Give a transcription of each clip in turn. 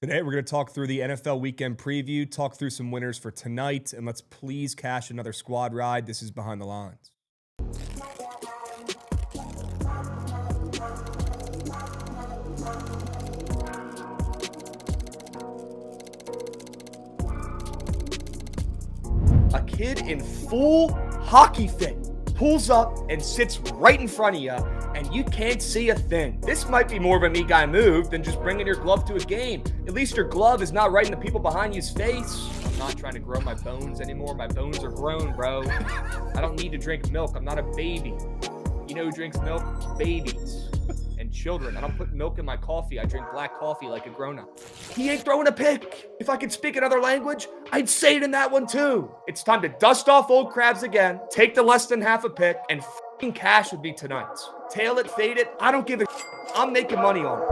Today, we're going to talk through the NFL weekend preview, talk through some winners for tonight, and let's please cash another squad ride. This is Behind the Lines. A kid in full hockey fit pulls up and sits right in front of you, and you can't see a thing. This might be more of a me guy move than just bringing your glove to a game. At least your glove is not right in the people behind you's face. I'm not trying to grow my bones anymore. My bones are grown, bro. I don't need to drink milk. I'm not a baby. You know who drinks milk? Babies and children. I don't put milk in my coffee. I drink black coffee like a grown-up. He ain't throwing a pick. If I could speak another language, I'd say it in that one too. It's time to dust off old Krabs again, take the less than half a pick, and f***ing cash would be tonight. Tail it, fade it, I don't give a shit. I'm making money on it.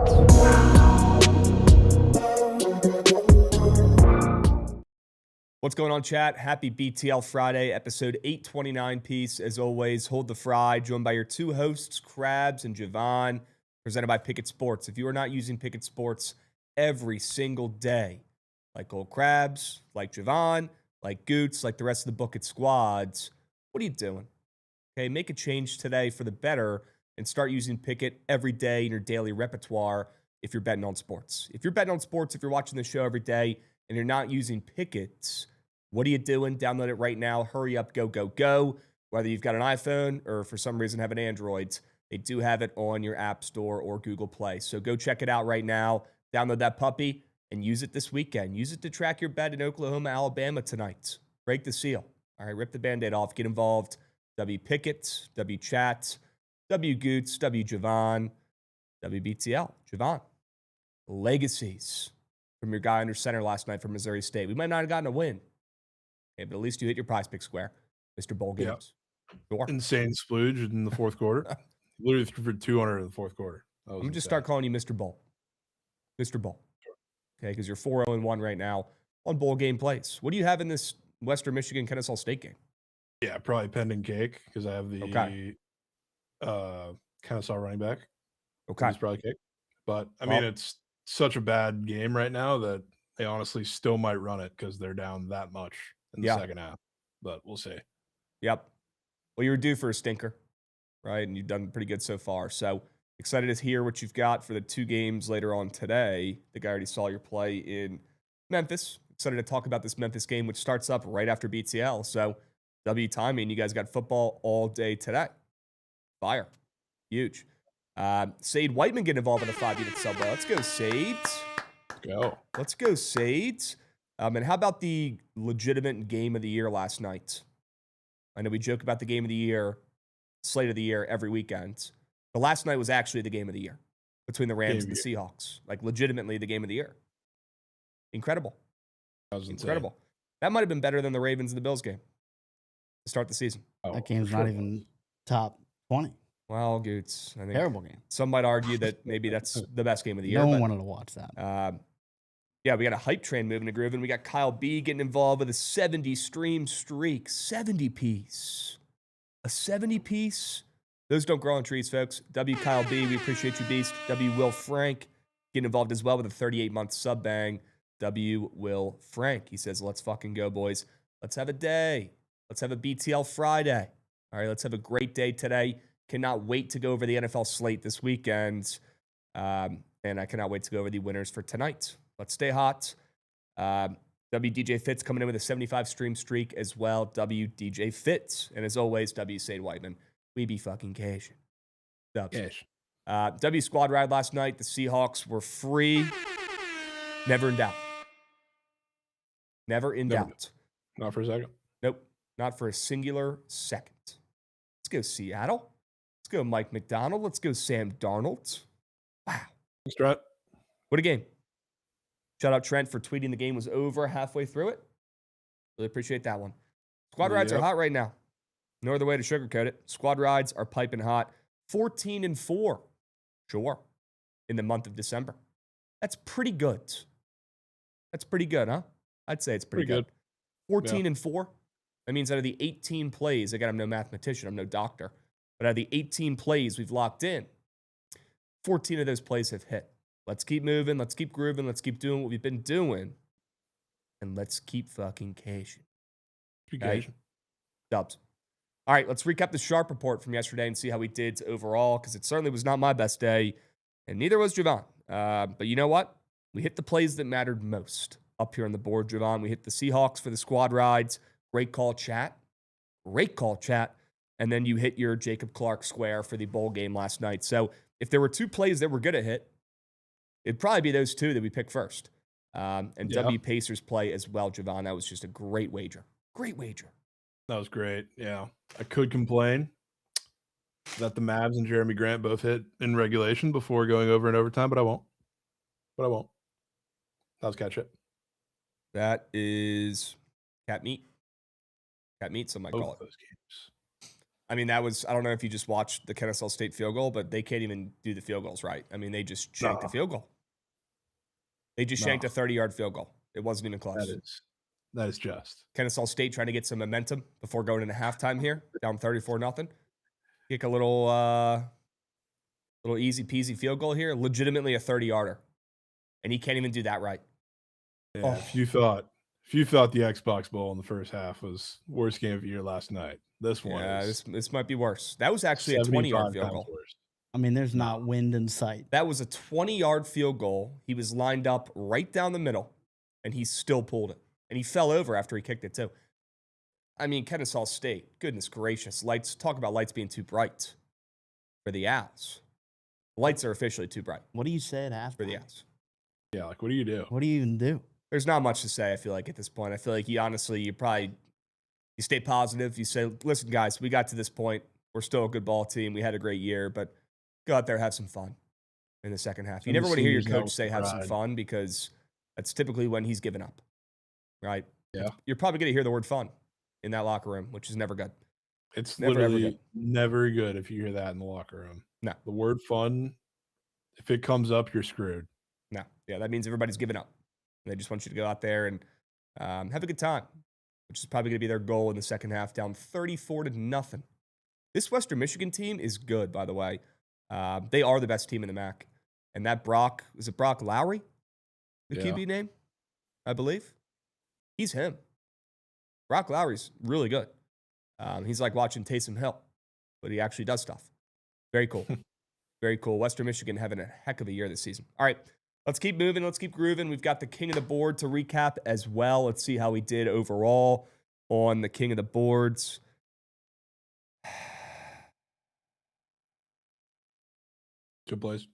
What's going on, chat? Happy BTL Friday, episode 829 piece. As always, hold the fry, joined by your two hosts, Krabs and Jovan, presented by Bookit Sports. If you are not using Bookit Sports every single day, like old Krabs, like Jovan, like Goots, like the rest of the Bookit Squads, what are you doing? Okay, make a change today for the better and start using Bookit every day in your daily repertoire if you're betting on sports. If you're betting on sports, if you're watching the show every day and you're not using Bookit, what are you doing? Download it right now. Hurry up, go, go, go. Whether you've got an iPhone or for some reason have an Android, they do have it on your App Store or Google Play. So go check it out right now. Download that puppy and use it this weekend. Use it to track your bet in Oklahoma, Alabama tonight. Break the seal. All right, rip the Band-Aid off. Get involved. W Pickett, W Chat, W Goots, W Jovan, WBTL. Jovan. Legacies from your guy under center last night from Missouri State. We might not have gotten a win. Okay, but at least you hit your prize pick square, Mr. Bowl Games. Yeah. Sure. Insane splooge in the fourth quarter. Literally threw for 200 in the fourth quarter. I'm going to just start calling you Mr. Bowl. Mr. Bowl. Okay, because you're 4-0-1 right now on bowl game plays. What do you have in this Western Michigan Kennesaw State game? Yeah, probably pending cake because I have the Kennesaw running back. Okay. He's probably cake. But, I mean, it's such a bad game right now that they honestly still might run it because they're down that much in the second half. But we'll see. Yep. Well, you were due for a stinker, right? And you've done pretty good so far. So excited to hear what you've got for the two games later on today. I think I already saw your play in Memphis. Excited to talk about this Memphis game, which starts up right after BTL. So W timing, you guys got football all day today. Fire. Huge. Sade Whiteman getting involved in a 5-unit subway. Let's go, Sade. Go. Let's go, Sade. And how about the legitimate game of the year last night? I know we joke about the game of the year, slate of the year every weekend. But last night was actually the game of the year between the Rams and the Seahawks. Like, legitimately the game of the year. Incredible. Incredible. That might have been better than the Ravens and the Bills game to start the season. That game's not even top 20. Well, Goots. I think terrible game. Some might argue that maybe that's the best game of the year. No one wanted to watch that. Yeah, we got a hype train moving to groove, and we got Kyle B getting involved with a 70-stream streak. 70-piece. A 70-piece? Those don't grow on trees, folks. W Kyle B, we appreciate you, Beast. W Will Frank getting involved as well with a 38-month sub bang. W Will Frank. He says, let's fucking go, boys. Let's have a day. Let's have a BTL Friday. All right, let's have a great day today. Cannot wait to go over the NFL slate this weekend. And I cannot wait to go over the winners for tonight. Let's stay hot. WDJ Fitz coming in with a 75-stream streak as well. WDJ Fitz. And as always, W Sade Whiteman. We be fucking cash. Cash. W Squad ride last night. The Seahawks were free. Never in doubt. Never in doubt. Not for a second. Nope. Not for a singular second. Let's go Seattle. Let's go Mike McDonald. Let's go Sam Darnold. Wow. Thanks, Trent. What a game. Shout out Trent for tweeting the game was over halfway through it. Really appreciate that one. Squad rides are hot right now. No other way to sugarcoat it. Squad rides are piping hot. 14-4. Sure. In the month of December. That's pretty good. That's pretty good, huh? I'd say it's pretty good. 14-4. That means out of the 18 plays, again, I'm no mathematician, I'm no doctor, but out of the 18 plays we've locked in, 14 of those plays have hit. Let's keep moving. Let's keep grooving. Let's keep doing what we've been doing. And let's keep fucking cashing. Okay? Dubs. All right, let's recap the Sharp report from yesterday and see how we did overall, because it certainly was not my best day, and neither was Jovan. But you know what? We hit the plays that mattered most up here on the board, Jovan. We hit the Seahawks for the squad rides. Great call, chat. Great call, chat. And then you hit your Jacob Clark square for the bowl game last night. So if there were 2 plays that we're going to hit, it'd probably be those 2 that we picked first. And W Pacers play as well, Jovan. That was just a great wager. Great wager. That was great. Yeah. I could complain that the Mavs and Jeremy Grant both hit in regulation before going over in overtime, but I won't. That was catch it. That is cat meat. Cat meat, some might call it. Those games. I mean, that was, I don't know if you just watched the Kennesaw State field goal, but they can't even do the field goals right. I mean, they just shanked the field goal. They just shanked a 30-yard field goal. It wasn't even close. That is just. Kennesaw State trying to get some momentum before going into halftime here, down 34-0. Kick a little easy peasy field goal here, legitimately a 30-yarder. And he can't even do that right. Yeah, if you thought the Xbox Bowl in the first half was worst game of the year last night, this one this might be worse. That was actually a 20-yard field goal. Worse. I mean, there's not wind in sight. That was a 20-yard field goal. He was lined up right down the middle, and he still pulled it. And he fell over after he kicked it, too. I mean, Kennesaw State, goodness gracious. Talk about lights being too bright for the Owls. Lights are officially too bright. What do you say at halftime? For the Owls. Yeah, like, what do you do? What do you even do? There's not much to say, I feel like, at this point. I feel like you stay positive. You say, listen, guys, we got to this point. We're still a good ball team. We had a great year, but go out there, have some fun in the second half. You never want to hear your coach say have some fun, because that's typically when he's given up, right? Yeah. You're probably going to hear the word fun in that locker room, which is never good. It's literally never good if you hear that in the locker room. No. The word fun, if it comes up, you're screwed. No. Yeah, that means everybody's given up. They just want you to go out there and have a good time, which is probably going to be their goal in the second half, down 34-0. This Western Michigan team is good, by the way. They are the best team in the MAC. And that is it Brock Lowry? The QB name, I believe? He's him. Brock Lowry's really good. He's like watching Taysom Hill, but he actually does stuff. Very cool. Very cool. Western Michigan having a heck of a year this season. All right, let's keep moving. Let's keep grooving. We've got the king of the board to recap as well. Let's see how we did overall on the king of the boards. Good plays.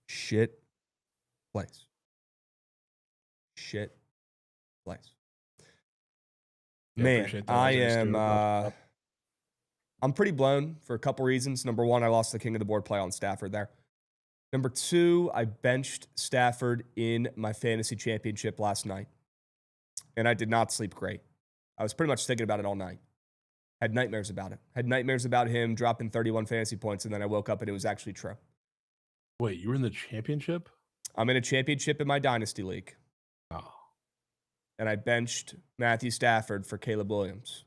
Shit plays. Shit plays. Man, I'm pretty blown for a couple reasons. Number one, I lost the king of the board play on Stafford there. Number two, I benched Stafford in my fantasy championship last night, and I did not sleep great. I was pretty much thinking about it all night. Had nightmares about it. Had nightmares about him dropping 31 fantasy points, and then I woke up and it was actually true. Wait, you were in the championship? I'm in a championship in my dynasty league. Oh. And I benched Matthew Stafford for Caleb Williams.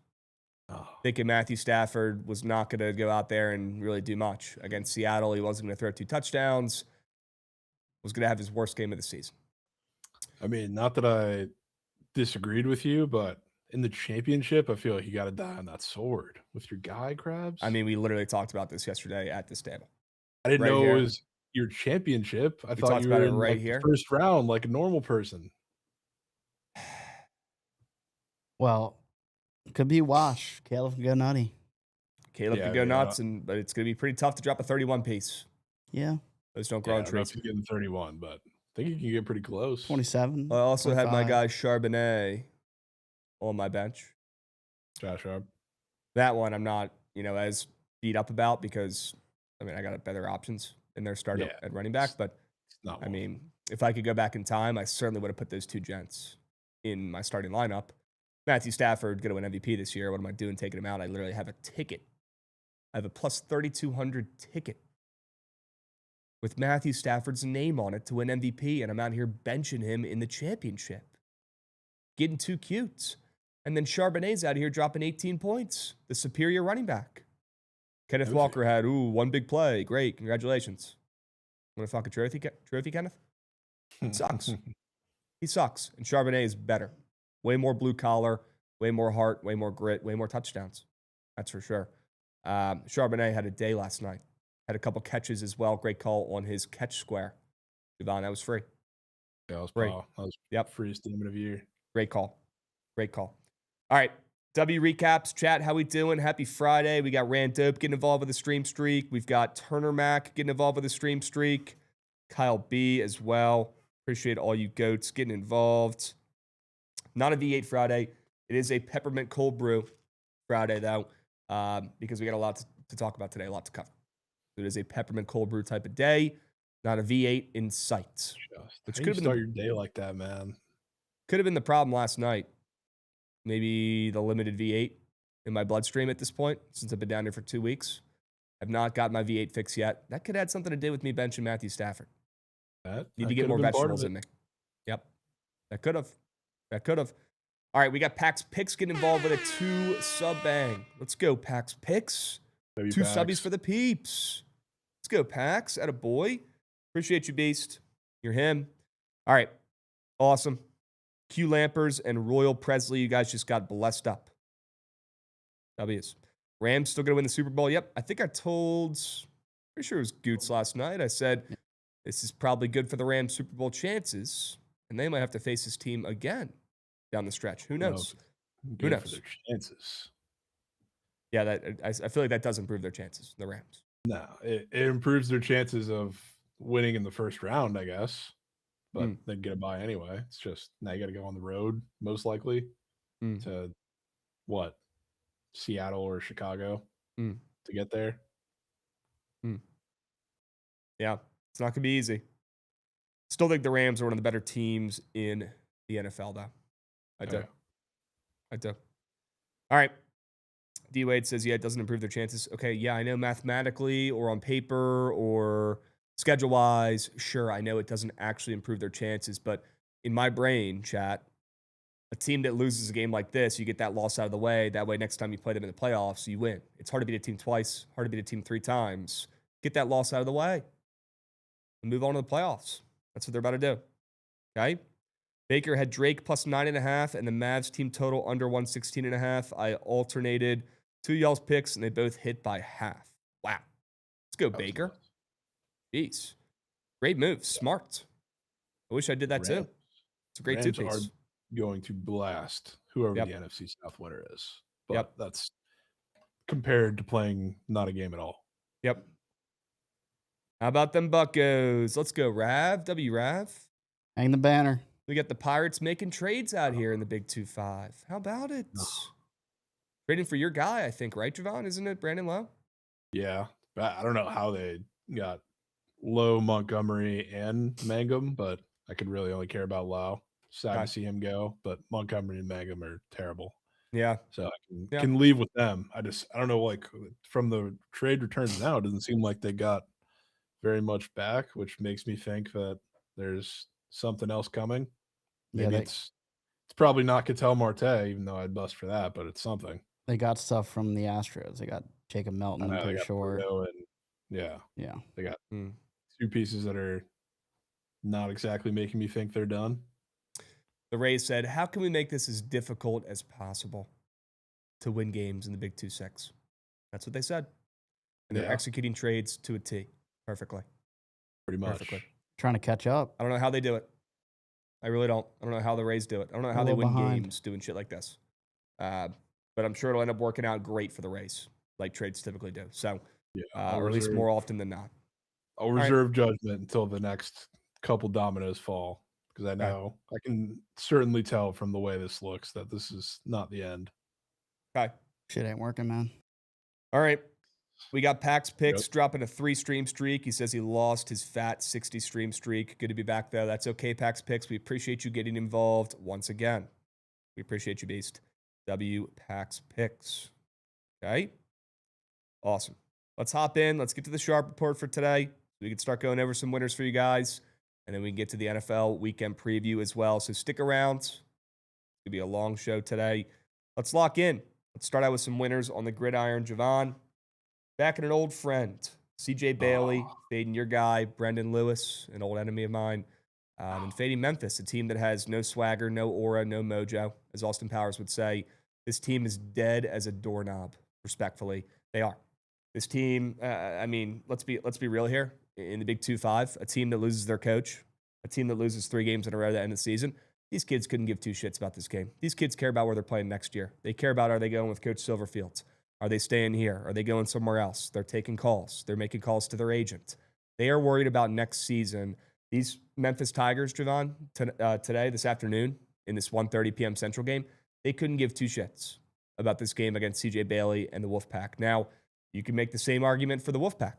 Oh. Thinking Matthew Stafford was not going to go out there and really do much. Against Seattle, he wasn't going to throw 2 touchdowns. Was going to have his worst game of the season. I mean, not that I disagreed with you, but in the championship, I feel like you got to die on that sword with your guy, Krabs. I mean, we literally talked about this yesterday at this table. I didn't know it was your championship. I thought you were in right like here. The first round like a normal person. Well, it could be a wash. Caleb could go nutty. Caleb could go nuts, but it's going to be pretty tough to drop a 31 piece. Yeah. Those don't grow on trees. He's getting 31, but I think you can get pretty close. 27. I also 25. have my guy Charbonnet on my bench. Josh Sharp. That one I'm not, as beat up about because, I mean, I got better options in their start at running back. But, I mean, if I could go back in time, I certainly would have put those 2 gents in my starting lineup. Matthew Stafford going to win MVP this year. What am I doing taking him out? I literally have a ticket. I have a plus 3,200 ticket with Matthew Stafford's name on it to win MVP, and I'm out here benching him in the championship. Getting too cute. And then Charbonnet's out here dropping 18 points, the superior running back. Kenneth Walker had, 1 big play. Great, congratulations. Want to talk a trophy, Kenneth? It sucks. He sucks. And Charbonnet is better. Way more blue collar, way more heart, way more grit, way more touchdowns. That's for sure. Charbonnet had a day last night. Had a couple catches as well. Great call on his catch square. Jovan, that was free. Yeah, that was Free. That was Yep. freest demon of year. Great call. Great call. All right. W recaps. Chat, how we doing? Happy Friday. We got Rand Dope getting involved with the stream streak. We've got Turner Mac getting involved with the stream streak. Kyle B as well. Appreciate all you goats getting involved. Not a V8 Friday. It is a peppermint cold brew Friday, though, because we got a lot to talk about today, a lot to cover. It is a peppermint cold brew type of day, not a V8 in sight. Which could been start your day like that, man. Could have been the problem last night. Maybe the limited V8 in my bloodstream at this point, since I've been down here for 2 weeks. I've not got my V8 fix yet. That could have something to do with me benching Matthew Stafford. Need to get more vegetables in me. Yep. That could have. That could have. All right, we got Pax Picks getting involved with a 2 sub bang. Let's go, Pax Picks. 2 subbies for the peeps. Let's go, Pax. Atta boy. Appreciate you, Beast. You're him. All right. Awesome. Q Lampers and Royal Presley, you guys just got blessed up. W's. Rams still going to win the Super Bowl? Yep. I think I told, pretty sure it was Goots last night. I said, this is probably good for the Rams Super Bowl chances, and they might have to face this team again down the stretch. Who knows? Who knows? For their chances. Yeah, I feel like that does improve their chances, the Rams. No, it improves their chances of winning in the first round, I guess. But they'd get a bye anyway. It's just now you got to go on the road, most likely, to what? Seattle or Chicago to get there. Yeah, it's not going to be easy. Still think the Rams are one of the better teams in the NFL, though. I do. Yeah. I do. All right. D Wade says, yeah, it doesn't improve their chances. Okay, yeah, I know mathematically or on paper or schedule-wise, sure, I know it doesn't actually improve their chances, but in my brain, chat, a team that loses a game like this, you get that loss out of the way. That way, next time you play them in the playoffs, you win. It's hard to beat a team twice, hard to beat a team 3 times. Get that loss out of the way and move on to the playoffs. That's what they're about to do. Okay? Baker had Drake plus 9.5 and the Mavs team total under 116.5. I alternated 2 y'all's picks, and they both hit by half. Wow. Let's go, Baker. Jeez. Great move. Smart. I wish I did that too. It's a great Rams two-piece. are going to blast whoever the NFC South winner is. But that's compared to playing not a game at all. Yep. How about them Buccos? Let's go, Rav. W Rav. Hang the banner. We got the Pirates making trades out here in the Big 2-5. How about it? Trading for your guy, I think, right, Jovan? Isn't it Brandon Lowe? Yeah. I don't know how they got Lowe, Montgomery, and Mangum, but I could really only care about Lowe. Sad to see him go, but Montgomery and Mangum are terrible. Yeah. So I can leave with them. I don't know, like from the trade returns now, it doesn't seem like they got very much back, which makes me think that there's something else coming. Maybe it's probably not Ketel Marte, even though I'd bust for that, but it's something. They got stuff from the Astros. They got Jacob Melton, I'm pretty sure. Yeah. They got 2 pieces that are not exactly making me think they're done. The Rays said, how can we make this as difficult as possible to win games in the Big 2-6? That's what they said. And they're executing trades to a T perfectly. Pretty much. Perfectly. Trying to catch up. I don't know how they do it. I really don't. I don't know how the Rays do it. I don't know how they win games doing shit like this. But I'm sure it'll end up working out great for the Rays, like trades typically do. So, or at least more often than not. I'll reserve judgment until the next couple dominoes fall, because I know I can certainly tell from the way this looks that this is not the end. Okay. Shit ain't working, man. All right. We got Pax Picks dropping a 3-stream streak. He says he lost his fat 60-stream streak. Good to be back, though. That's okay, Pax Picks. We appreciate you getting involved once again. We appreciate you, Beast. W Pax Picks. Okay? Awesome. Let's hop in. Let's get to the Sharp Report for today. We can start going over some winners for you guys, and then we can get to the NFL weekend preview as well. So stick around. It's going to be a long show today. Let's lock in. Let's start out with some winners on the gridiron. Jovan, back in an old friend, CJ Bailey, fading your guy, Brendan Lewis, an old enemy of mine, and fading Memphis, a team that has no swagger, no aura, no mojo. As Austin Powers would say, this team is dead as a doorknob, respectfully. They are. This team, I mean, let's be real here. In the Big 2-5, a team that loses their coach, a team that loses 3 games in a row at the end of the season, these kids couldn't give 2 shits about this game. These kids care about where they're playing next year. They care about, are they going with Coach Silverfield? Are they staying here? Are they going somewhere else? They're taking calls. They're making calls to their agent. They are worried about next season. These Memphis Tigers, Jovan, today, this afternoon, in this 1:30 p.m. Central game, they couldn't give 2 shits about this game against CJ Bailey and the Wolfpack. Now, you can make the same argument for the Wolfpack.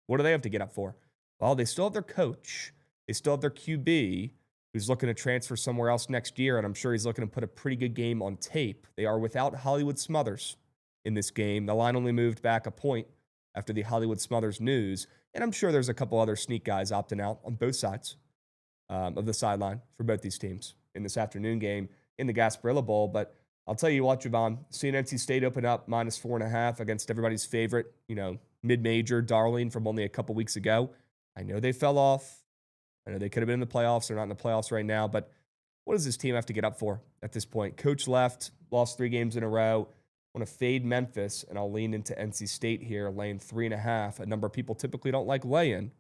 What do they have to get up for? Well, they still have their coach. They still have their QB, who's looking to transfer somewhere else next year, and I'm sure he's looking to put a pretty good game on tape. They are without Hollywood Smothers in this game. The line only moved back a point after the Hollywood Smothers news, and I'm sure there's a couple other sneak guys opting out on both sides of the sideline for both these teams in this afternoon game in the Gasparilla Bowl. But I'll tell you what, Jovan, seeing NC State open up -4.5 against everybody's favorite, mid-major darling from only a couple weeks ago. I know they fell off. I know they could have been in the playoffs. They're not in the playoffs right now. But what does this team have to get up for at this point? Coach left, lost 3 games in a row. I want to fade Memphis, and I'll lean into NC State here, laying 3.5. A number of people typically don't like laying.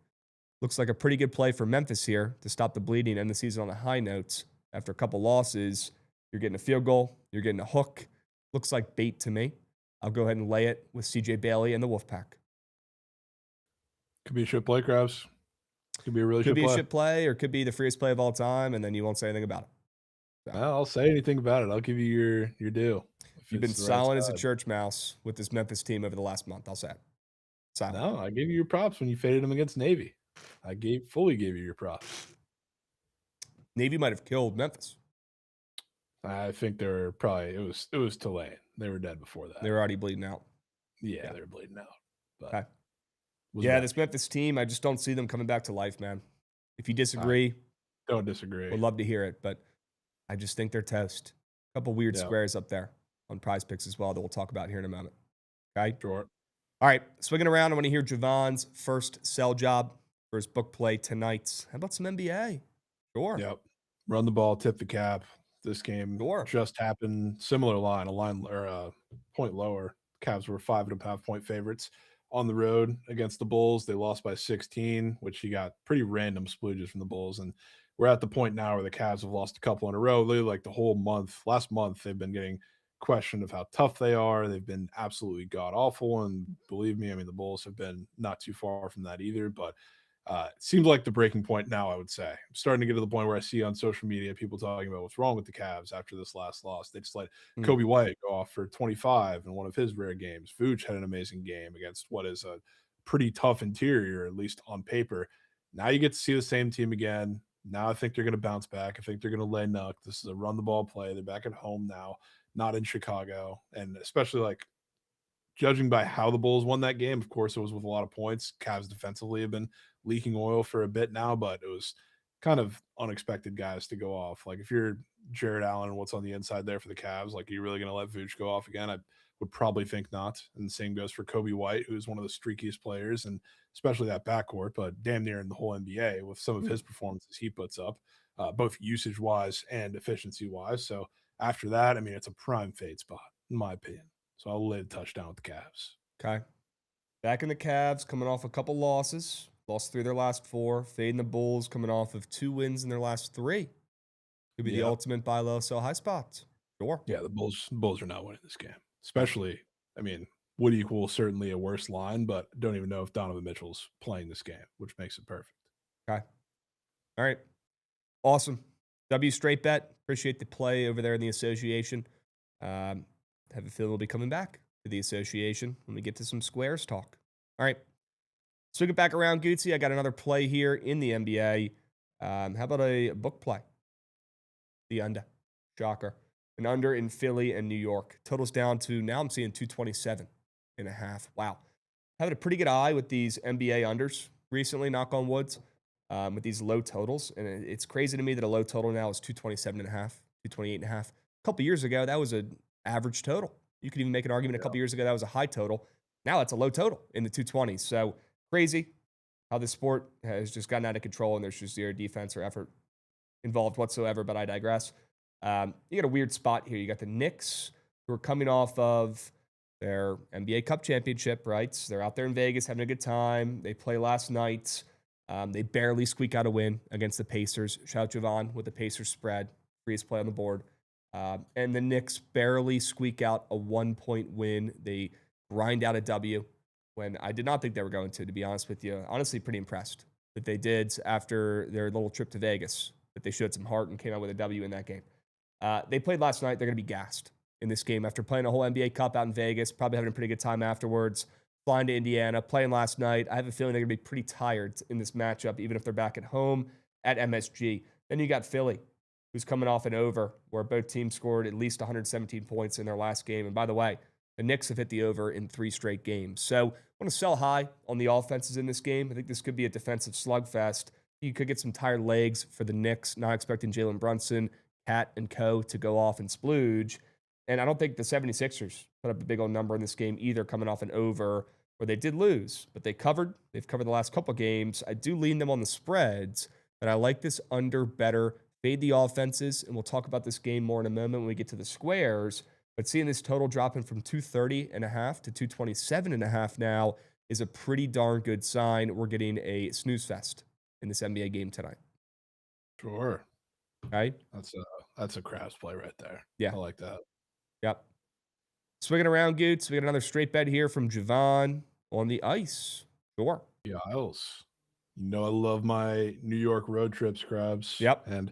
Looks like a pretty good play for Memphis here to stop the bleeding, end the season on the high notes. After a couple losses, you're getting a field goal. You're getting a hook. Looks like bait to me. I'll go ahead and lay it with CJ Bailey and the Wolfpack. Could be a shit play, Krabs. Could be a really Could shit be play. a shit play, or could be the freest play of all time, and then you won't say anything about it. So, Well, I'll say anything about it. I'll give you your due. you've been silent as a church mouse with this Memphis team over the last month. I'll say it. Silent. No, I gave you your props when you faded them against Navy. I fully gave you your props. Navy might have killed Memphis. I think they're probably it was Tulane. They were dead before that. They were already bleeding out. Yeah, they were bleeding out. But Okay. Yeah, this Memphis team, I just don't see them coming back to life, man. If you disagree, don't disagree. would love to hear it, but I just think they're toast. A couple weird squares up there on Prize Picks as well that we'll talk about here in a moment. Okay? Sure. All right, swinging around, I want to hear Jovan's first sell job for his book play tonight. How about some NBA? Sure. Yep. Run the ball, tip the cap. This game just happened. Similar line, a point lower. Cavs were 5.5 point favorites on the road against the Bulls. They lost by 16, which he got pretty random splooges from the Bulls. And we're at the point now where the Cavs have lost a couple in a row. Literally, like the whole month, last month, they've been getting questioned of how tough they are. They've been absolutely god awful. And believe me, I mean, the Bulls have been not too far from that either. But it seems like the breaking point now, I would say. I'm starting to get to the point where I see on social media people talking about what's wrong with the Cavs after this last loss. They just let Kobe White go off for 25 in one of his rare games. Vooch had an amazing game against what is a pretty tough interior, at least on paper. Now you get to see the same team again. Now I think they're going to bounce back. I think they're going to lay Nuck. This is a run the ball play. They're back at home now, not in Chicago. And especially like judging by how the Bulls won that game, of course, it was with a lot of points. Cavs defensively have been leaking oil for a bit now, but it was kind of unexpected guys to go off. Like if you're Jared Allen and what's on the inside there for the Cavs, like are you really going to let Vooch go off again? I would probably think not. And the same goes for Kobe White, who's one of the streakiest players, and especially that backcourt, but damn near in the whole NBA with some of his performances he puts up, both usage-wise and efficiency-wise. So after that, I mean, it's a prime fade spot, in my opinion. So I'll lay a touchdown with the Cavs. Okay. Back in the Cavs, coming off a couple losses. Lost 3 of their last 4. Fading the Bulls, coming off of 2 wins in their last 3. Could be the ultimate buy low, sell high spot. Sure. Yeah, the Bulls are not winning this game. Especially, I mean, would equal certainly a worse line, but don't even know if Donovan Mitchell's playing this game, which makes it perfect. Okay. All right. Awesome. W straight bet. Appreciate the play over there in the association. Have a feeling we'll be coming back to the association when we get to some squares talk. All right. Swing it back around, Gucci. I got another play here in the NBA. How about a book play? The under. Shocker. An under in Philly and New York. Totals down to, now I'm seeing 227.5. Wow. Having a pretty good eye with these NBA unders recently, knock on woods, with these low totals. And it's crazy to me that a low total now is 227.5, 228.5. A couple years ago, that was an average total. You could even make an argument a couple years ago that was a high total. Now it's a low total in the 220s. So crazy how the sport has just gotten out of control and there's just zero defense or effort involved whatsoever, but I digress. You got a weird spot here. You got the Knicks, who are coming off of their NBA Cup championship, right? So they're out there in Vegas having a good time. They play last night. They barely squeak out a win against the Pacers. Shout out Jovan with the Pacers spread. Freest play on the board. And the Knicks barely squeak out a 1-point win. They grind out a W when I did not think they were going to be honest with you. Honestly, pretty impressed that they did after their little trip to Vegas, that they showed some heart and came out with a W in that game. They played last night. They're going to be gassed in this game after playing a whole NBA Cup out in Vegas, probably having a pretty good time afterwards, flying to Indiana, playing last night. I have a feeling they're going to be pretty tired in this matchup, even if they're back at home at MSG. Then you got Philly, who's coming off an over where both teams scored at least 117 points in their last game. And by the way, the Knicks have hit the over in 3 straight games. So I want to sell high on the offenses in this game. I think this could be a defensive slugfest. You could get some tired legs for the Knicks, not expecting Jalen Brunson, Cat, and Co. to go off and splooge. And I don't think the 76ers put up a big old number in this game either, coming off an over where they did lose, but they covered. They've covered the last couple games. I do lean them on the spreads, but I like this under better. Fade the offenses, and we'll talk about this game more in a moment when we get to the squares. But seeing this total dropping from 230.5 to 227.5 now is a pretty darn good sign. We're getting a snooze fest in this NBA game tonight. Sure. Right? That's a Krabs play right there. Yeah. I like that. Yep. Swinging around, Goots. We got another straight bet here from Jovan on the ice. Sure. The Isles. You know I love my New York road trips, Krabs. Yep. And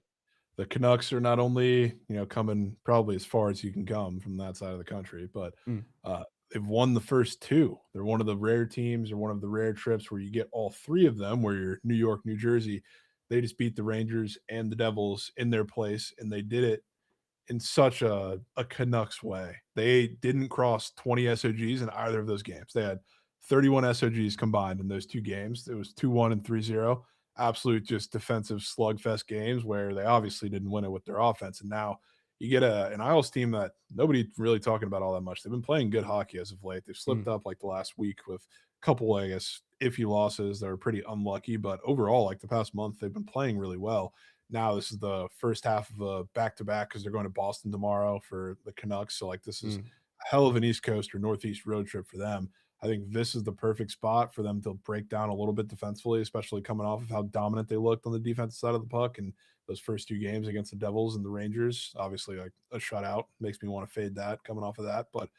the Canucks are not only, coming probably as far as you can come from that side of the country, but they've won the first 2. They're one of the rare teams or one of the rare trips where you get all 3 of them, where you're New York, New Jersey. They just beat the Rangers and the Devils in their place, and they did it in such a Canucks way. They didn't cross 20 SOGs in either of those games. They had 31 SOGs combined in those 2 games. It was 2-1 and 3-0. Absolute just defensive slugfest games where they obviously didn't win it with their offense. And now you get an Isles team that nobody really talking about all that much. They've been playing good hockey as of late. They've slipped up like the last week with a couple, I guess, iffy losses that were pretty unlucky. But overall, like the past month, they've been playing really well. Now this is the first half of a back-to-back because they're going to Boston tomorrow for the Canucks. So, like, this is a hell of an East Coast or Northeast road trip for them. I think this is the perfect spot for them to break down a little bit defensively, especially coming off of how dominant they looked on the defensive side of the puck in those first 2 games against the Devils and the Rangers. Obviously, like a shutout makes me want to fade that coming off of that. But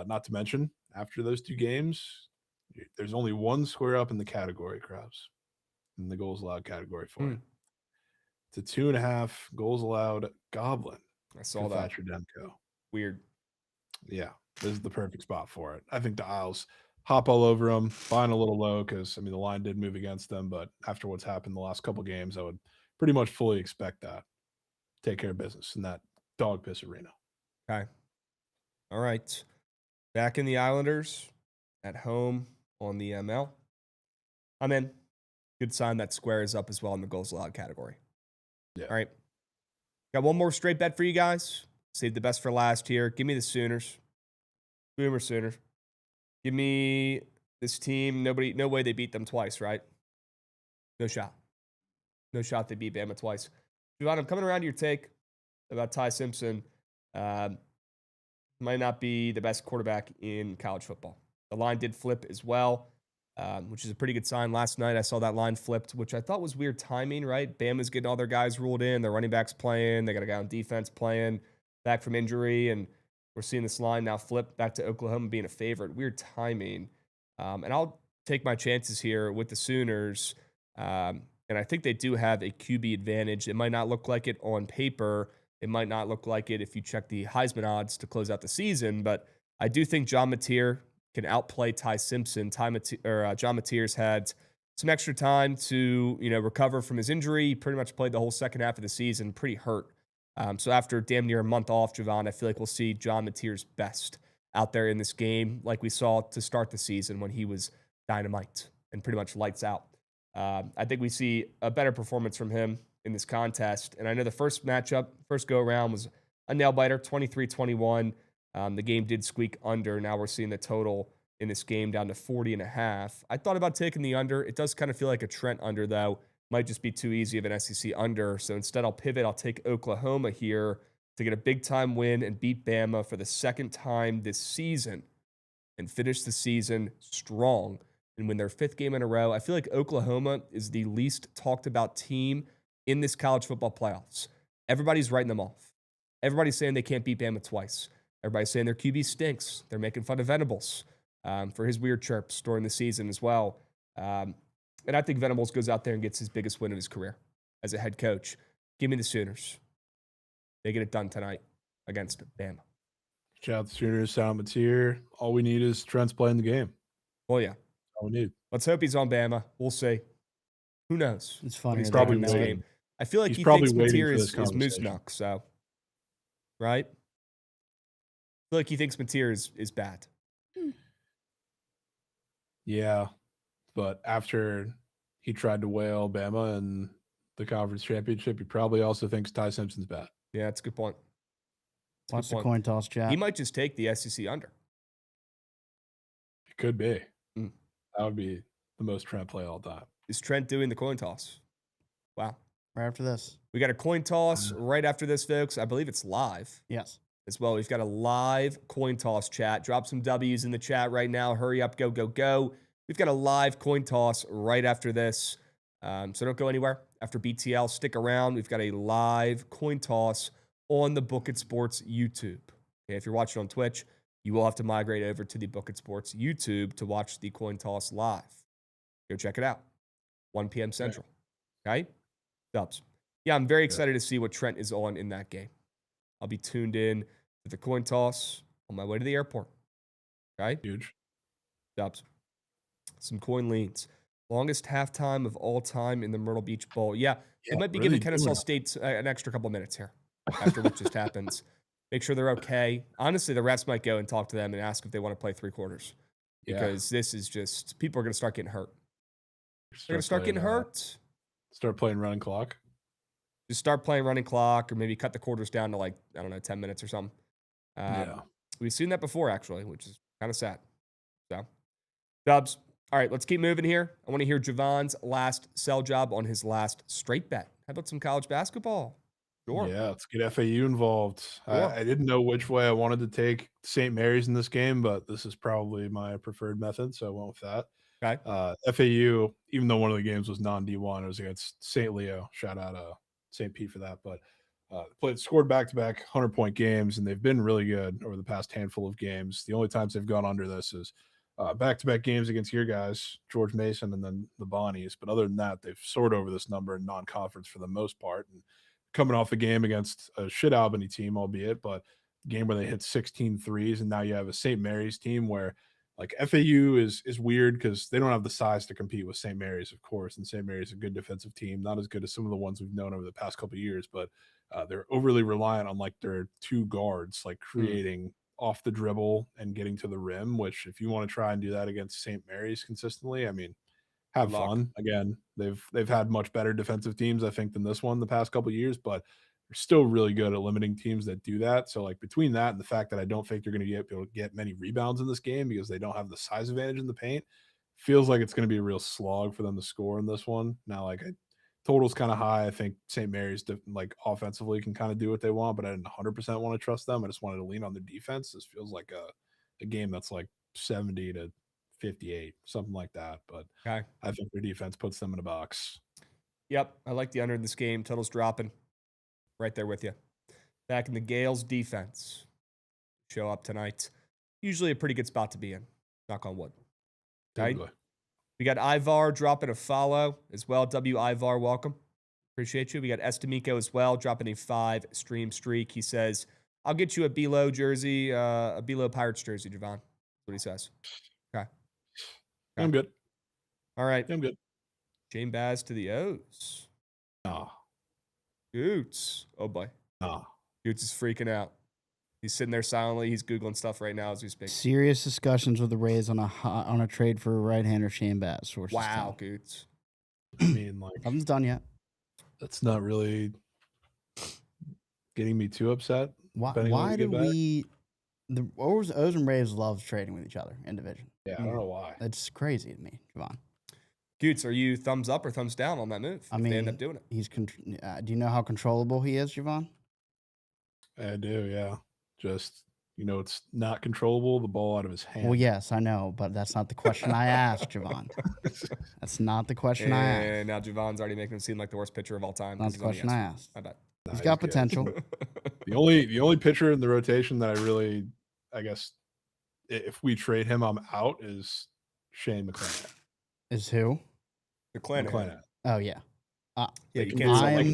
not to mention, after those 2 games, there's only 1 square up in the category, Krabs, in the goals allowed category for it. It's a 2.5 goals allowed goblin. I saw that. Thatcher Demko. Weird. Yeah, this is the perfect spot for it. I think the Isles hop all over them, buying a little low because, the line did move against them. But after what's happened the last couple games, I would pretty much fully expect that. Take care of business in that dog piss arena. Okay. All right. Back in the Islanders, at home on the ML. I'm in. Good sign that square is up as well in the goals allowed category. Yeah. All right. Got one more straight bet for you guys. Save the best for last here. Give me the Sooners. Boomer Sooners. Give me this team. No way they beat them twice, right? No shot. No shot they beat Bama twice. Jovan, I'm coming around to your take about Ty Simpson. Might not be the best quarterback in college football. The line did flip as well, which is a pretty good sign. Last night I saw that line flipped, which I thought was weird timing, right? Bama's getting all their guys ruled in. Their running backs playing. They got a guy on defense playing back from injury. And we're seeing this line now flip back to Oklahoma being a favorite. Weird timing. And I'll take my chances here with the Sooners. And I think they do have a QB advantage. It might not look like it on paper. It might not look like it if you check the Heisman odds to close out the season. But I do think John Mateer can outplay Ty Simpson. John Mateer's had some extra time to recover from his injury. He pretty much played the whole second half of the season, pretty hurt. So after damn near a month off, Jovan, I feel like we'll see John Mateer's best out there in this game, like we saw to start the season when he was dynamite and pretty much lights out. I think we see a better performance from him in this contest. And I know the first go-around was a nail-biter, 23-21. The game did squeak under. Now we're seeing the total in this game down to 40.5. I thought about taking the under. It does kind of feel like a Trent under, though. Might just be too easy of an SEC under. So instead, I'll pivot. I'll take Oklahoma here to get a big-time win and beat Bama for the second time this season and finish the season strong and win their 5th game in a row. I feel like Oklahoma is the least talked about team in this college football playoffs. Everybody's writing them off. Everybody's saying they can't beat Bama twice. Everybody's saying their QB stinks. They're making fun of Venables for his weird chirps during the season as well. And I think Venables goes out there and gets his biggest win of his career as a head coach. Give me the Sooners. They get it done tonight against Bama. Shout out the Sooners, Salmon's here. All we need is Trent's playing the game. Well, yeah. All we need. Let's hope he's on Bama. We'll see. Who knows? It's funny. He's He's probably probably in this waiting. game. I feel like He's he probably thinks waiting Mateer for is this Moose conversation. Knuck, so right? I feel like he thinks Mateer is bad. Yeah, but after he tried to whale Bama in the conference championship, he probably also thinks Ty Simpson's bad. Yeah, that's a good point. That's a Watch good the point. coin toss, chat. He might just take the SEC under. It could be. Mm. That would be the most Trent play all time. Is Trent doing the coin toss? Wow. Right after this. We got a coin toss right after this, folks. I believe it's live Yes. as well. We've got a live coin toss chat. Drop some W's in the chat right now. Hurry up, go, go, go. We've got a live coin toss right after this. So don't go anywhere. After BTL, stick around. We've got a live coin toss on the Bookit Sports YouTube. Okay, if you're watching on Twitch, you will have to migrate over to the Bookit Sports YouTube to watch the coin toss live. Go check it out. 1 p.m. Central. Okay? Dubs. Yeah, I'm very excited to see what Trent is on in that game. I'll be tuned in to the coin toss on my way to the airport. Okay? Huge. Dubs. Some coin leans. Longest halftime of all time in the Myrtle Beach Bowl. Yeah, they might be really giving Kennesaw doing State an extra couple minutes here after what just happens. Make sure they're okay. Honestly, the refs might go and talk to them and ask if they want to play 3 quarters because this is just people are going to start getting hurt. They're going to start getting hurt. Start playing running clock. Just start playing running clock or maybe cut the quarters down to like, I don't know, 10 minutes or something. We've seen that before, actually, which is kind of sad. So, Dubs. All right, let's keep moving here. I want to hear Jovan's last sell job on his last straight bet. How about some college basketball? Sure. Yeah, let's get FAU involved. Sure. I didn't know which way I wanted to take St. Mary's in this game, but this is probably my preferred method, so I went with that. Okay. FAU, even though one of the games was non-D1, it was against St. Leo. Shout out St. Pete for that. But scored back-to-back 100-point games, and they've been really good over the past handful of games. The only times they've gone under this is back-to-back games against your guys, George Mason, and then the Bonnies. But other than that, they've soared over this number in non-conference for the most part. And coming off a game against a shit Albany team, albeit, but a game where they hit 16 threes, and now you have a St. Mary's team where like FAU is weird because they don't have the size to compete with St. Mary's, of course. And St. Mary's is a good defensive team, not as good as some of the ones we've known over the past couple of years, but they're overly reliant on like their 2 guards, like creating off the dribble and getting to the rim, which if you want to try and do that against St. Mary's consistently, I mean, have fun. Again, they've had much better defensive teams, I think, than this one the past couple of years, but they're still really good at limiting teams that do that. So like between that and the fact that I don't think they're going to be able to get many rebounds in this game because they don't have the size advantage in the paint, feels like it's going to be a real slog for them to score in this one. Now, like total's kind of high. I think St. Mary's like offensively can kind of do what they want, but I didn't 100% want to trust them. I just wanted to lean on their defense. This feels like a game that's like 70 to 58, something like that. But Okay. I think their defense puts them in a box. Yep. I like the under in this game. Total's dropping. Right there with you. Back in the Gales defense. Show up tonight. Usually a pretty good spot to be in. Knock on wood. Okay. Totally. We got Ivar dropping a follow as well. W. Ivar, welcome. Appreciate you. We got Estamico as well, dropping a 5-stream streak. He says, I'll get you a Belo jersey, a Belo Pirates jersey, Jovan. That's what he says. Okay. I'm good. All right. I'm good. Jane Baz to the O's. Oh. Goots. Oh, boy. Oh. Goots is freaking out. He's sitting there silently. He's Googling stuff right now as we speak. Serious discussions with the Rays on a trade for a right-hander, Shane Bass. Sources Wow, tell. Goots. I mean, like, Nothing's done yet. that's not really getting me too upset. Why depending on what do we get back. we The O's and Braves love trading with each other in division. Yeah, I don't know why. It's crazy to me, Jovan. Goots, are you thumbs up or thumbs down on that move? I if mean, they end up doing it. Do you know how controllable he is, Jovan? I do, yeah. Just, it's not controllable, the ball out of his hand. Well, yes, I know, but that's not the question I asked, Jovan. That's not the question I asked. And now Javon's already making him seem like the worst pitcher of all time. Not the question I asked. I bet. Nah, He's got good. potential. The only pitcher in the rotation that I guess, if we trade him, I'm out, is Shane McClanahan. Is who? McClanahan. Oh, yeah. Yeah, They can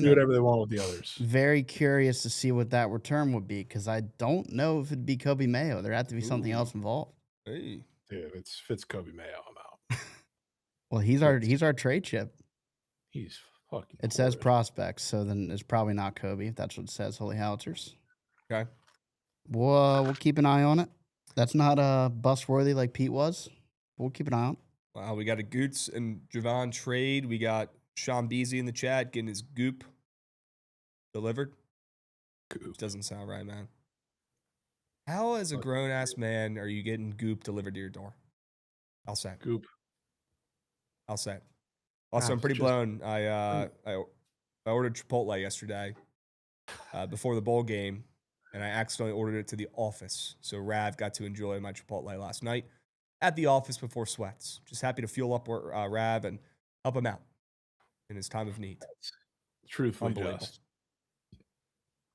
do whatever they want with the others. Very curious to see what that return would be because I don't know if it'd be Kobe Mayo. There had to be something else involved. Hey. Dude, if it's Kobe Mayo, I'm out. Well, he's our trade chip. He's fucking. It says prospects, so then it's probably not Kobe if that's what it says. Holy Howitzers. Okay. We'll keep an eye on it. That's not bust worthy like Pete was. We'll keep an eye on it. Wow, we got a Goots and Javon trade. We got Sean Beasy in the chat getting his goop delivered. Goop. Doesn't sound right, man. How, as a grown ass man, are you getting goop delivered to your door? I'll say. Goop. I'll say. Also, I'm pretty blown. I ordered Chipotle yesterday before the bowl game, and I accidentally ordered it to the office. So Rav got to enjoy my Chipotle last night at the office before sweats. Just happy to fuel up Rav and help him out in his time of need. Truthfully, Unbelievable. just.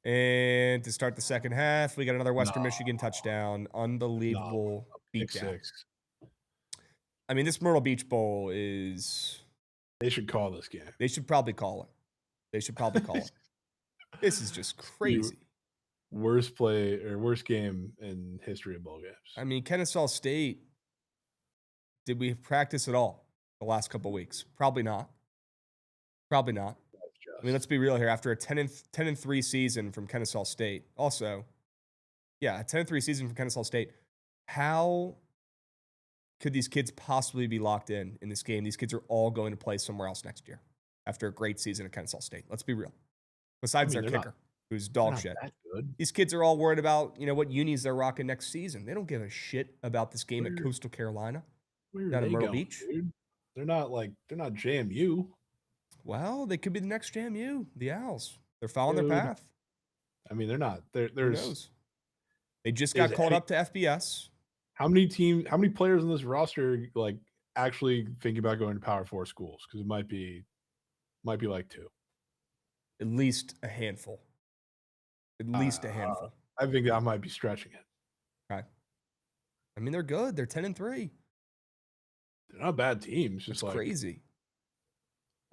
And to start the second half, we got another Western Michigan touchdown. Unbelievable beatdown. I mean, this Myrtle Beach Bowl is... They should call this game. They should probably call it. This is just crazy. Worst game in history of bowl games. I mean, Kennesaw State, did we practice at all the last couple of weeks? Probably not. I mean, let's be real here. After a 10-3 season from Kennesaw State, also, yeah, a 10-3 season from Kennesaw State, how could these kids possibly be locked in this game? These kids are all going to play somewhere else next year after a great season at Kennesaw State. Let's be real. Besides their kicker, who's dog shit. These kids are all worried about, what unis they're rocking next season. They don't give a shit about this game at Coastal Carolina. Down in Myrtle Beach. Dude? They're not JMU. Well, they could be the next JMU, the Owls. They're following their path. I mean, they're not. Who knows? They just got called up to FBS. How many players on this roster actually thinking about going to Power 4 schools? Because it might be like 2. At least a handful. I think I might be stretching it. Okay. I mean, they're good. They're 10-3. They're not bad teams. Just crazy.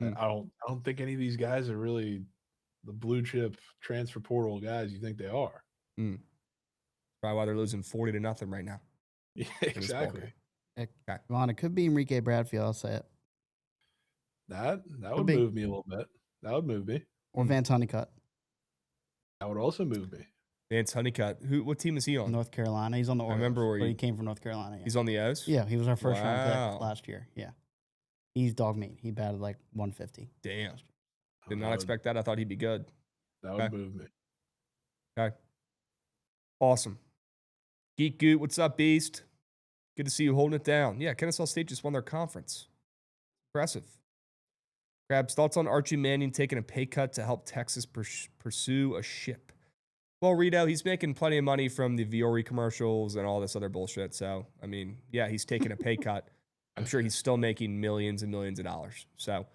I don't think any of these guys are really the blue chip transfer portal guys you think they are. Probably why they're losing 40-0 right now. Yeah, exactly. Come on, it could be Enrique Bradfield. I'll say it. That would move me a little bit. That would move me. Or Vance Honeycutt. That would also move me. Vance Honeycutt. What team is he on? North Carolina. He's on the Orioles. I remember where he came from North Carolina. Yeah. He's on the O's? Yeah, he was our first round pick last year. Yeah. He's dog meat. He batted like 150. Damn. Did not expect that. I thought he'd be good. That would move me. Okay. Awesome. Geek Goot, what's up, Beast? Good to see you holding it down. Yeah, Kennesaw State just won their conference. Impressive. Krabs, thoughts on Archie Manning taking a pay cut to help Texas pursue a ship? Well, Rito, he's making plenty of money from the Viore commercials and all this other bullshit. So, I mean, yeah, he's taking a pay cut. I'm sure he's still making millions and millions of dollars. So,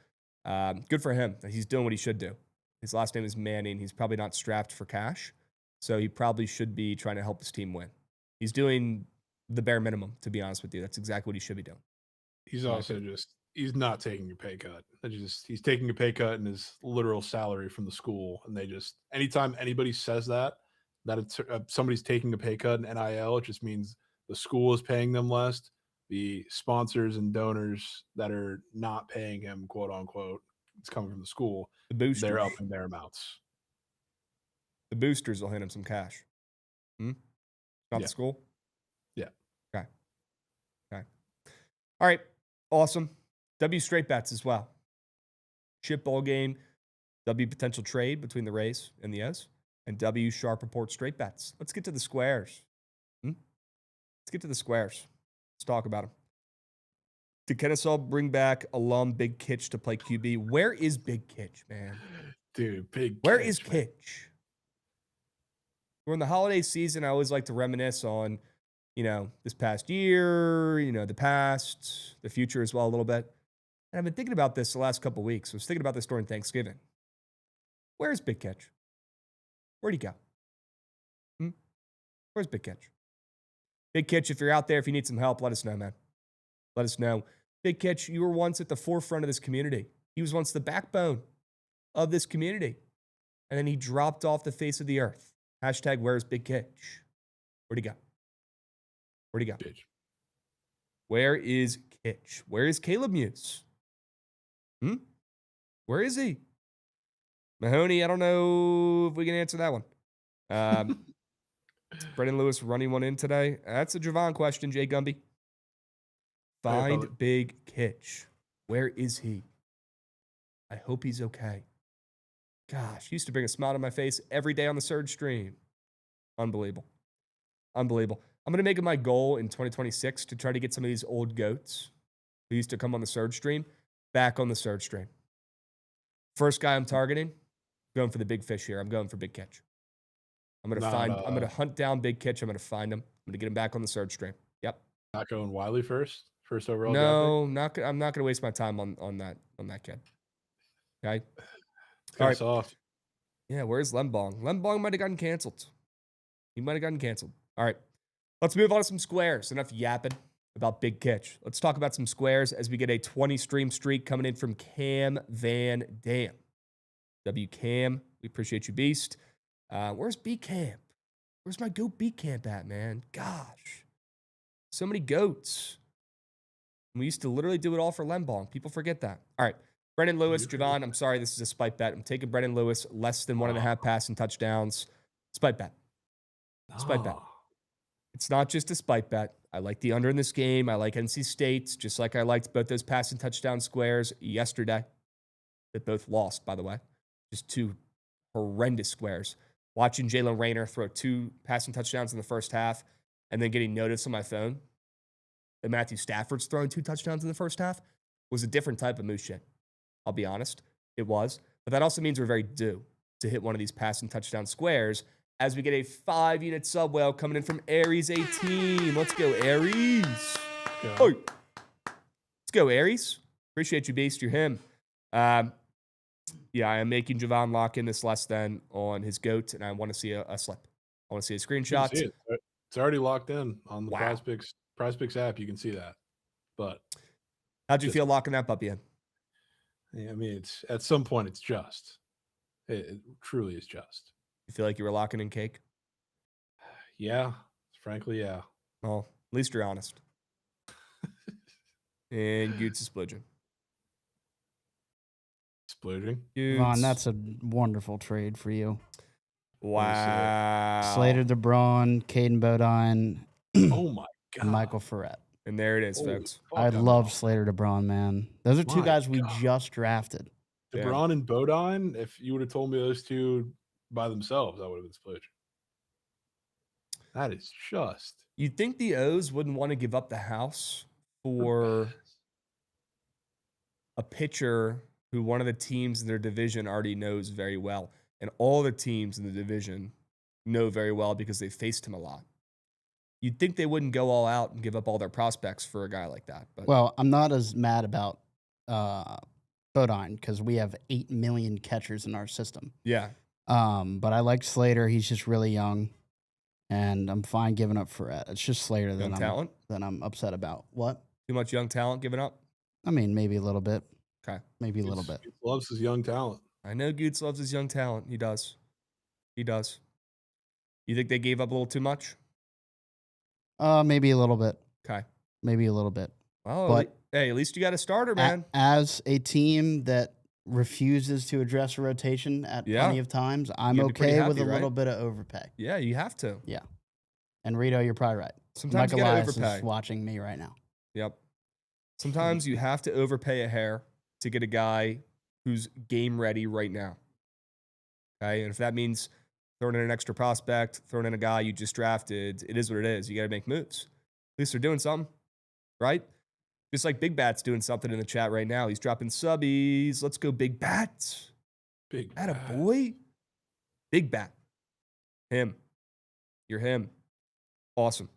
good for him. He's doing what he should do. His last name is Manning. He's probably not strapped for cash. So, he probably should be trying to help his team win. He's doing the bare minimum, to be honest with you. That's exactly what he should be doing. He's also he's not taking a pay cut. He's taking a pay cut in his literal salary from the school. And they just, anytime anybody says that it's, somebody's taking a pay cut in NIL, it just means the school is paying them less. The sponsors and donors that are not paying him, quote unquote, it's coming from the school. The boosters. They're upping their amounts. The boosters will hand him some cash. Not the school? Yeah. Okay. All right. Awesome. W straight bets as well. Chip bowl game. W potential trade between the Rays and the O's. And W sharp report straight bets. Let's get to the squares. Let's get to the squares. Let's talk about them. Did Kennesaw bring back alum Big Kitch to play QB? Where is Big Kitch, man? Dude, big. Where catch, is man. Kitch? During the holiday season, I always like to reminisce on, this past year, the past, the future as well a little bit. And I've been thinking about this the last couple of weeks. I was thinking about this during Thanksgiving. Where's Big Kitch? Where'd he go? Where's Big Kitch? Big Kitch, if you're out there, if you need some help, let us know, man. Let us know. Big Kitch, you were once at the forefront of this community. He was once the backbone of this community. And then he dropped off the face of the earth. Hashtag where's Big Kitch? Where'd he go? Where'd he go? Bitch. Where is Kitch? Where is Caleb Muse? Where is he? Mahoney, I don't know if we can answer that one. Brendan Lewis running one in today. That's a Jovan question, Jay Gumby. Find Big Kitch. Where is he? I hope he's okay. Gosh, he used to bring a smile to my face every day on the Surge stream. Unbelievable. Unbelievable. I'm going to make it my goal in 2026 to try to get some of these old goats who used to come on the Surge stream back on the Surge stream. First guy I'm targeting, going for the big fish here. I'm going for Big Kitch. I'm going to hunt down Big Kitch. I'm going to find him. I'm going to get him back on the Surge stream. Yep. Not going Wiley first overall. No, I'm not going to waste my time on that kid. Okay. All right. Soft. Yeah, where's Lembong? Lembong might have gotten canceled. He might have gotten canceled. All right. Let's move on to some squares. Enough yapping about Big Kitch. Let's talk about some squares as we get a 20 stream streak coming in from Cam Van Dam. W Cam, we appreciate you, Beast. Where's B Camp? Where's my goat B Camp at, man? Gosh. So many goats. We used to literally do it all for Lembong. People forget that. All right. Brendan Lewis, Jovan, I'm sorry, this is a spite bet. I'm taking Brendan Lewis, less than 1.5 passing touchdowns. Spite bet. Spite bet. It's not just a spite bet. I like the under in this game. I like NC State, just like I liked both those passing touchdown squares yesterday. That both lost, by the way. Just two horrendous squares. Watching Jalen Rayner throw 2 passing touchdowns in the first half and then getting notice on my phone that Matthew Stafford's throwing 2 touchdowns in the first half was a different type of moose shit. I'll be honest. It was. But that also means we're very due to hit one of these passing touchdown squares as we get a 5-unit sub whale coming in from Aries 18. Let's go, Aries. Yeah. Oh. Let's go, Aries. Appreciate you, Beast. You're him. Yeah, I am making Jovan lock in this less than on his goat, and I want to see a slip. I want to see a screenshot. It's already locked in on the PrizePicks app. You can see that. But how'd you feel locking that puppy in? Yeah, I mean, it's at some point it's just. It truly is just. You feel like you were locking in cake? Yeah, frankly, yeah. Well, at least you're honest. And Goots is splurging. Vaughn, that's a wonderful trade for you. Wow. Slater DeBron, Caden Bodine. Oh my God. And Michael Ferret. And there it is, folks. I love Slater DeBron, man. Those are 2 guys we just drafted. DeBron and Bodine, if you would have told me those 2 by themselves, I would have been splurging. That is just. You'd think the O's wouldn't want to give up the house for a pitcher who one of the teams in their division already knows very well. And all the teams in the division know very well because they faced him a lot. You'd think they wouldn't go all out and give up all their prospects for a guy like that. But well, I'm not as mad about Bodine because we have 8 million catchers in our system. Yeah. But I like Slater. He's just really young. And I'm fine giving up Ferret. It's just Slater that I'm upset about. What? Too much young talent giving up? I mean, maybe a little bit. Okay. Maybe a little bit. He loves his young talent. I know Goots loves his young talent. He does. He does. You think they gave up a little too much? Maybe a little bit. Okay. Maybe a little bit. Well, but hey, at least you got a starter, man. As a team that refuses to address a rotation at plenty of times, I'm okay with a little bit of overpay. Yeah, you have to. Yeah. And Rito, you're probably right. Sometimes Michael you gotta Elias overpay. is watching me right now. Yep. Sometimes you have to overpay a hair to get a guy who's game ready right now. Okay, and if that means throwing in an extra prospect, throwing in a guy you just drafted, it is what it is. You got to make moves. least they're doing something, right? Just like Big Bat's doing something in the chat right now. He's dropping subbies. Let's go, Big Bat. Big Atta Bat. boy. Big Bat. Him. You're him. Awesome.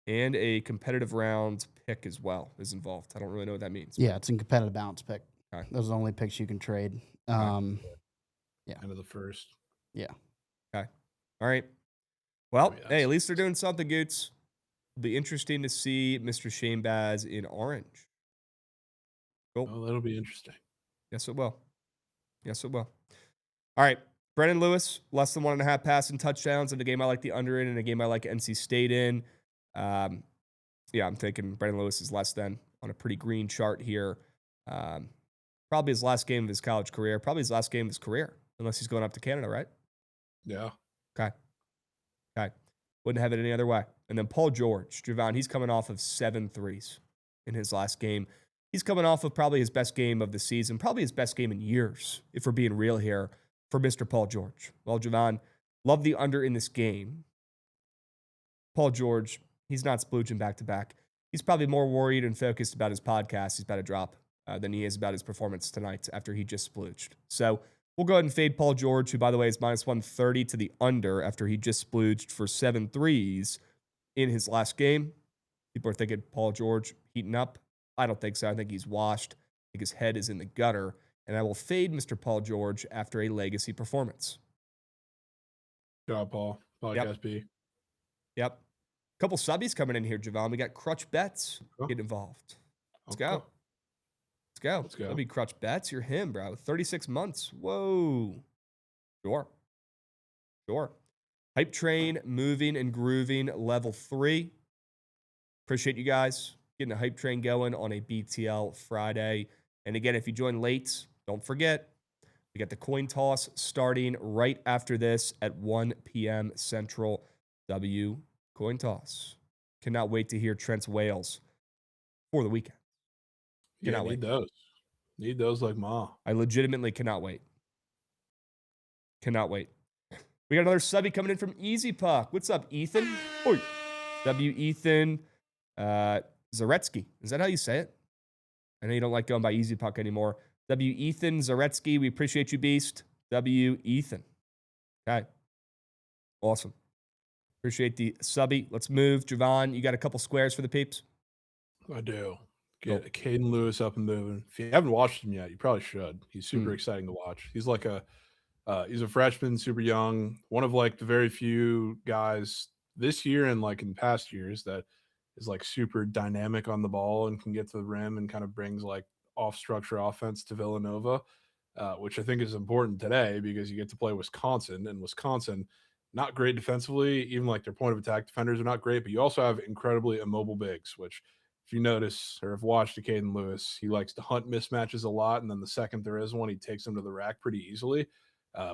And a competitive round pick as well is involved. I don't really know what that means. Yeah, it's a competitive bounce pick. Okay. Those are the only picks you can trade. Yeah. End of the first. Yeah. Okay. All right. Well, yeah, hey, at least they're doing something, Goots. It'll be interesting to see Mr. Shane Baz in orange. Cool. Oh, that'll be interesting. Yes, it will. Yes, it will. All right. Brennan Lewis, less than 1.5 passing touchdowns in a game I like the under in, and a game I like NC State in. Yeah, I'm thinking Brennan Lewis is less than on a pretty green chart here. Probably his last game of his college career. Probably his last game of his career, unless he's going up to Canada, right? Yeah. Okay. Wouldn't have it any other way. And then Paul George, Jovan, he's coming off of 7 threes in his last game. He's coming off of probably his best game of the season, probably his best game in years, if we're being real here, for Mr. Paul George. Well, Jovan, love the under in this game. Paul George, he's not splooging back-to-back. He's probably more worried and focused about his podcast he's about to drop than he is about his performance tonight after he just splooged. So we'll go ahead and fade Paul George, who, by the way, is minus 130 to the under after he just splooged for 7 threes in his last game. People are thinking Paul George heating up. I don't think so. I think he's washed. I think his head is in the gutter. And I will fade Mr. Paul George after a legacy performance. Good job, Paul. Podcast B. Yep. Couple subbies coming in here, Jovan. We got Crutch Bets getting involved. Let's go. Let's go. That'll be Crutch Bets. You're him, bro. 36 months. Whoa. Sure. Hype train, moving and grooving, level 3. Appreciate you guys getting the hype train going on a BTL Friday. And again, if you join late, don't forget, we got the coin toss starting right after this at 1 p.m. Central. W coin toss. Cannot wait to hear Trent's wails for the weekend. Cannot wait. Need those like Ma. I legitimately cannot wait. We got another subby coming in from Easy Puck. What's up, Ethan? Oi. W. Ethan Zaretsky. Is that how you say it? I know you don't like going by Easy Puck anymore. W. Ethan Zaretsky. We appreciate you, Beast. W. Ethan. Okay. Awesome. Appreciate the subby. Let's move. Jovan, you got a couple squares for the peeps? I do. Get Caden Lewis up and moving. If you haven't watched him yet, you probably should. He's super exciting to watch. He's like he's a freshman, super young. One of like the very few guys this year and like in past years that is like super dynamic on the ball and can get to the rim and kind of brings like off structure offense to Villanova, which I think is important today because you get to play Wisconsin, and Wisconsin, not great defensively. Even like their point of attack defenders are not great, but you also have incredibly immobile bigs, which if you notice or have watched Caden Lewis, he likes to hunt mismatches a lot. And then the second there is one, he takes them to the rack pretty easily.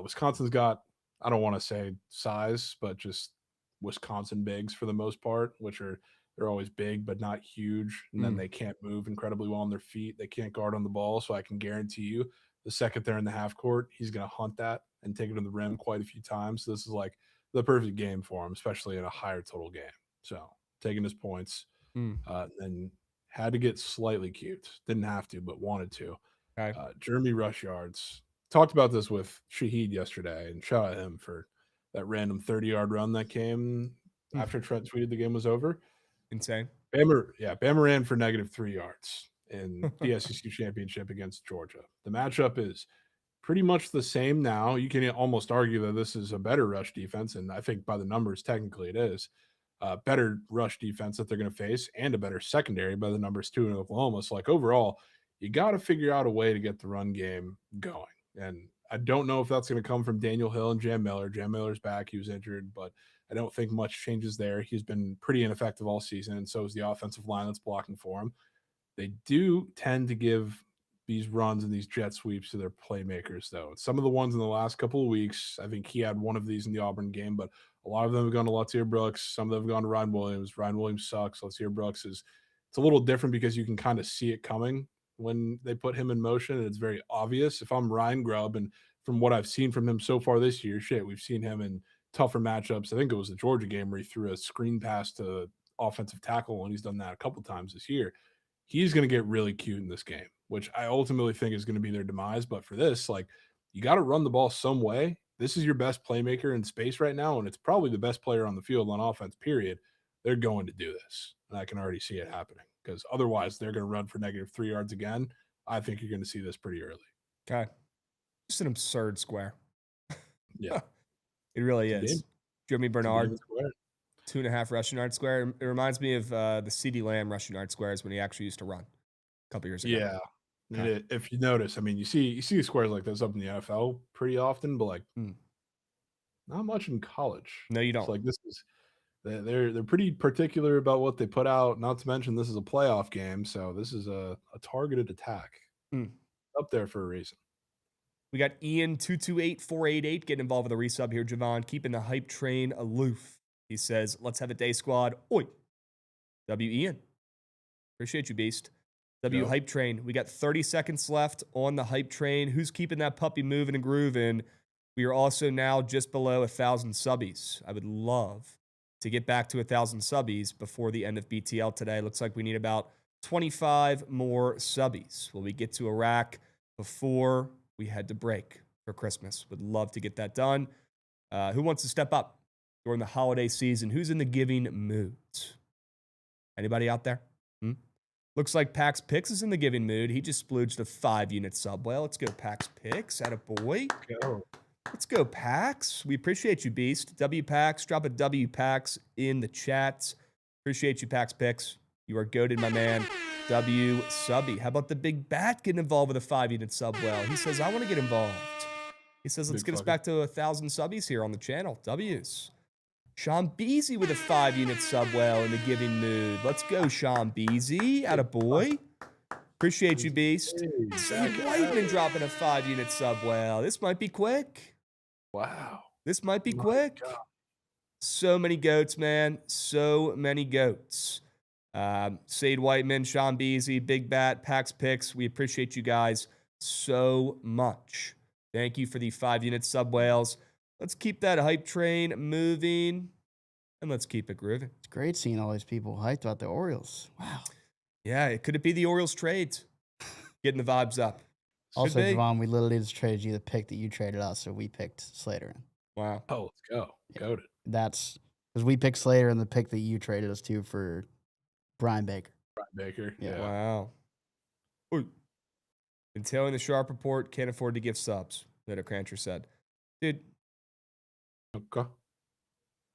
Wisconsin's got, I don't want to say size, but just Wisconsin bigs for the most part, which are, they're always big, but not huge. And then they can't move incredibly well on their feet. They can't guard on the ball. So I can guarantee you the second they're in the half court, he's going to hunt that and take it to the rim quite a few times. So this is like the perfect game for him, especially in a higher total game. So taking his points, then had to get slightly cute. Didn't have to, but wanted to. Okay. Jeremy rush yards. Talked about this with Shaheed yesterday, and shout out him for that random 30-yard run that came after Trent tweeted the game was over. Insane. Bama ran for -3 yards in the SEC championship against Georgia. The matchup is pretty much the same now. You can almost argue that this is a better rush defense, and I think by the numbers, technically it is. Better rush defense that they're going to face and a better secondary by the numbers too in Oklahoma. So like overall, you got to figure out a way to get the run game going. And I don't know if that's going to come from Daniel Hill and Jam Miller. Jam Miller's back. He was injured, but I don't think much changes there. He's been pretty ineffective all season, and so is the offensive line that's blocking for him. They do tend to give these runs and these jet sweeps to their playmakers, though. Some of the ones in the last couple of weeks, I think he had one of these in the Auburn game, but a lot of them have gone to Latir Brooks. Some of them have gone to Ryan Williams. Ryan Williams sucks. Latir Brooks it's a little different because you can kind of see it coming when they put him in motion, and it's very obvious. If I'm Ryan Grubb, and from what I've seen from him so far this year, we've seen him in tougher matchups. I think it was the Georgia game where he threw a screen pass to offensive tackle, and he's done that a couple times this year. He's going to get really cute in this game, which I ultimately think is going to be their demise. But for this, like, you got to run the ball some way. This is your best playmaker in space right now, and it's probably the best player on the field on offense, period. They're going to do this, and I can already see it happening because otherwise they're going to run for -3 yards again. I think you're going to see this pretty early. Okay. Just an absurd square. Yeah. It really is. Jeremy Bernard, 2.5 rushing yard square. It reminds me of the CeeDee Lamb rushing yard squares when he actually used to run a couple years ago. Yeah. Okay. If you notice, I mean, you see squares like this up in the NFL pretty often, but like not much in college. No, you don't. It's like this is they're pretty particular about what they put out. Not to mention this is a playoff game, so this is a targeted attack up there for a reason. We got Ian 228488 getting involved with a resub here, Jovan, keeping the hype train aloof. He says, let's have a day squad. Oi. W Ian. Appreciate you, Beast. W hype train. We got 30 seconds left on the hype train. Who's keeping that puppy moving and grooving? We are also now just below 1,000 subbies. I would love to get back to 1,000 subbies before the end of BTL today. Looks like we need about 25 more subbies. Will we get to a rack before we head to break for Christmas? Would love to get that done. Who wants to step up during the holiday season? Who's in the giving mood? Anybody out there? Looks like Pax Pix is in the giving mood. He just splooged a 5-unit sub. Well, let's go Pax Pix. Attaboy. Let's go Pax. We appreciate you, Beast. W Pax. Drop a W Pax in the chats. Appreciate you, Pax Pix. You are goated, my man. W Subby. How about the Big Bat getting involved with a 5-unit sub? Well, he says, I want to get involved. He says, let's get us back to 1,000 subbies here on the channel. W's. Sean Beasy with a 5-unit sub well in the giving mood. Let's go, Sean Beasy. Attaboy. Appreciate you, Beast. Steve Whiteman dropping a 5-unit sub well. This might be quick. Wow. This might be quick. God. So many goats, man. So many goats. Sade Whiteman, Sean Beasy, Big Bat, Pax Pix. We appreciate you guys so much. Thank you for the 5-unit sub whales. Let's keep that hype train moving, and let's keep it grooving. It's great seeing all these people hyped about the Orioles. Wow. Yeah, could it be the Orioles trades? Getting the vibes up. Also, Jovan, we literally just traded you the pick that you traded us, so we picked Slater. Wow. Oh, let's go. Got it. That's because we picked Slater and the pick that you traded us to for Brian Baker. Yeah. Wow. Ooh. Entailing the sharp report, can't afford to give subs, Little Crancher said. Dude. Okay.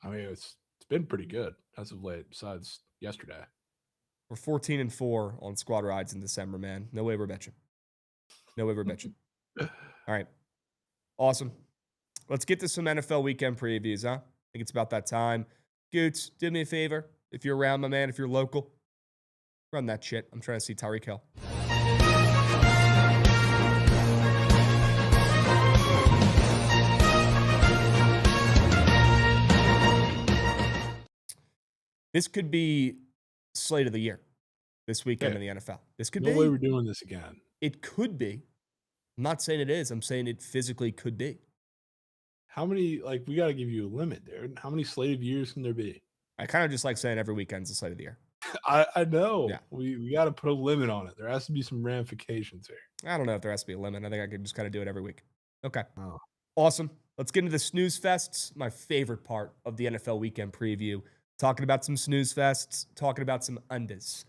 I mean, it's been pretty good as of late, besides yesterday. We're 14-4 on squad rides in December, man. No way we're bitching. No way we're bitching. All right. Awesome. Let's get to some NFL weekend previews, huh? I think it's about that time. Goots, do me a favor. If you're around, my man, if you're local, run that shit. I'm trying to see Tyreek Hill. This could be slate of the year this weekend in the NFL. This could be. No way we're doing this again. It could be. I'm not saying it is. I'm saying it physically could be. How many, we got to give you a limit, dude. How many slate of years can there be? I kind of just like saying every weekend's the slate of the year. I know. Yeah. We got to put a limit on it. There has to be some ramifications here. I don't know if there has to be a limit. I think I could just kind of do it every week. Okay. Oh. Awesome. Let's get into the snooze fests. My favorite part of the NFL weekend preview. Talking about some snooze fests, talking about some unders.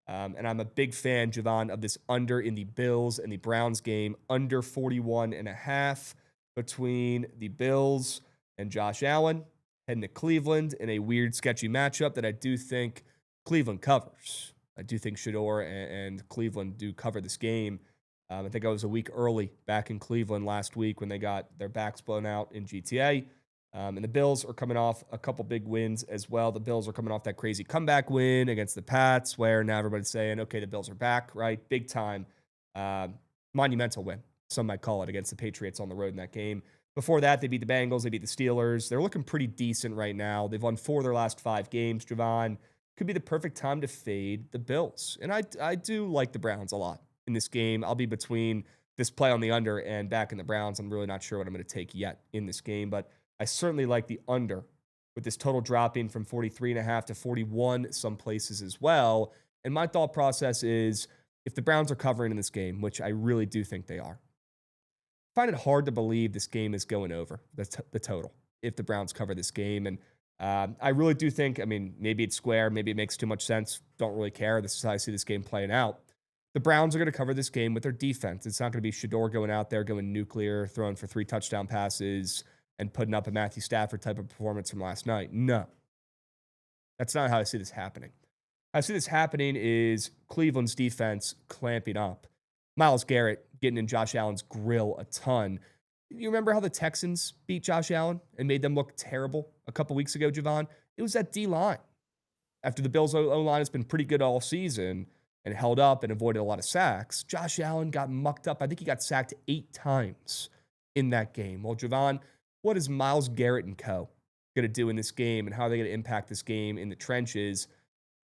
And I'm a big fan, Jovan, of this under in the Bills and the Browns game. Under 41.5 between the Bills and Josh Allen. Heading to Cleveland in a weird, sketchy matchup that I do think Cleveland covers. I do think Shador and Cleveland do cover this game. I think I was a week early back in Cleveland last week when they got their backs blown out in GTA. And the Bills are coming off a couple big wins as well. The Bills are coming off that crazy comeback win against the Pats where now everybody's saying, okay, the Bills are back, right? Big time, monumental win, some might call it, against the Patriots on the road in that game. Before that, they beat the Bengals, they beat the Steelers. They're looking pretty decent right now. They've won 4 of their last 5 games, Jovan. Could be the perfect time to fade the Bills. And I do like the Browns a lot in this game. I'll be between this play on the under and back in the Browns. I'm really not sure what I'm going to take yet in this game, but I certainly like the under with this total dropping from 43.5 to 41 some places as well. And my thought process is, if the Browns are covering in this game, which I really do think they are, I find it hard to believe this game is going over the total if the Browns cover this game. And I really do think, I mean, maybe it's square, maybe it makes too much sense. Don't really care. This is how I see this game playing out. The Browns are going to cover this game with their defense. It's not going to be Shador going out there, going nuclear, throwing for 3 touchdown passes, and putting up a Matthew Stafford type of performance from last night. No. That's not how I see this happening. How I see this happening is Cleveland's defense clamping up. Myles Garrett getting in Josh Allen's grill a ton. You remember how the Texans beat Josh Allen and made them look terrible a couple weeks ago, Jovan? It was that D-line. After the Bills' O-line has been pretty good all season and held up and avoided a lot of sacks, Josh Allen got mucked up. I think he got sacked 8 times in that game. Well, Jovan, what is Myles Garrett and co. going to do in this game, and how are they going to impact this game in the trenches?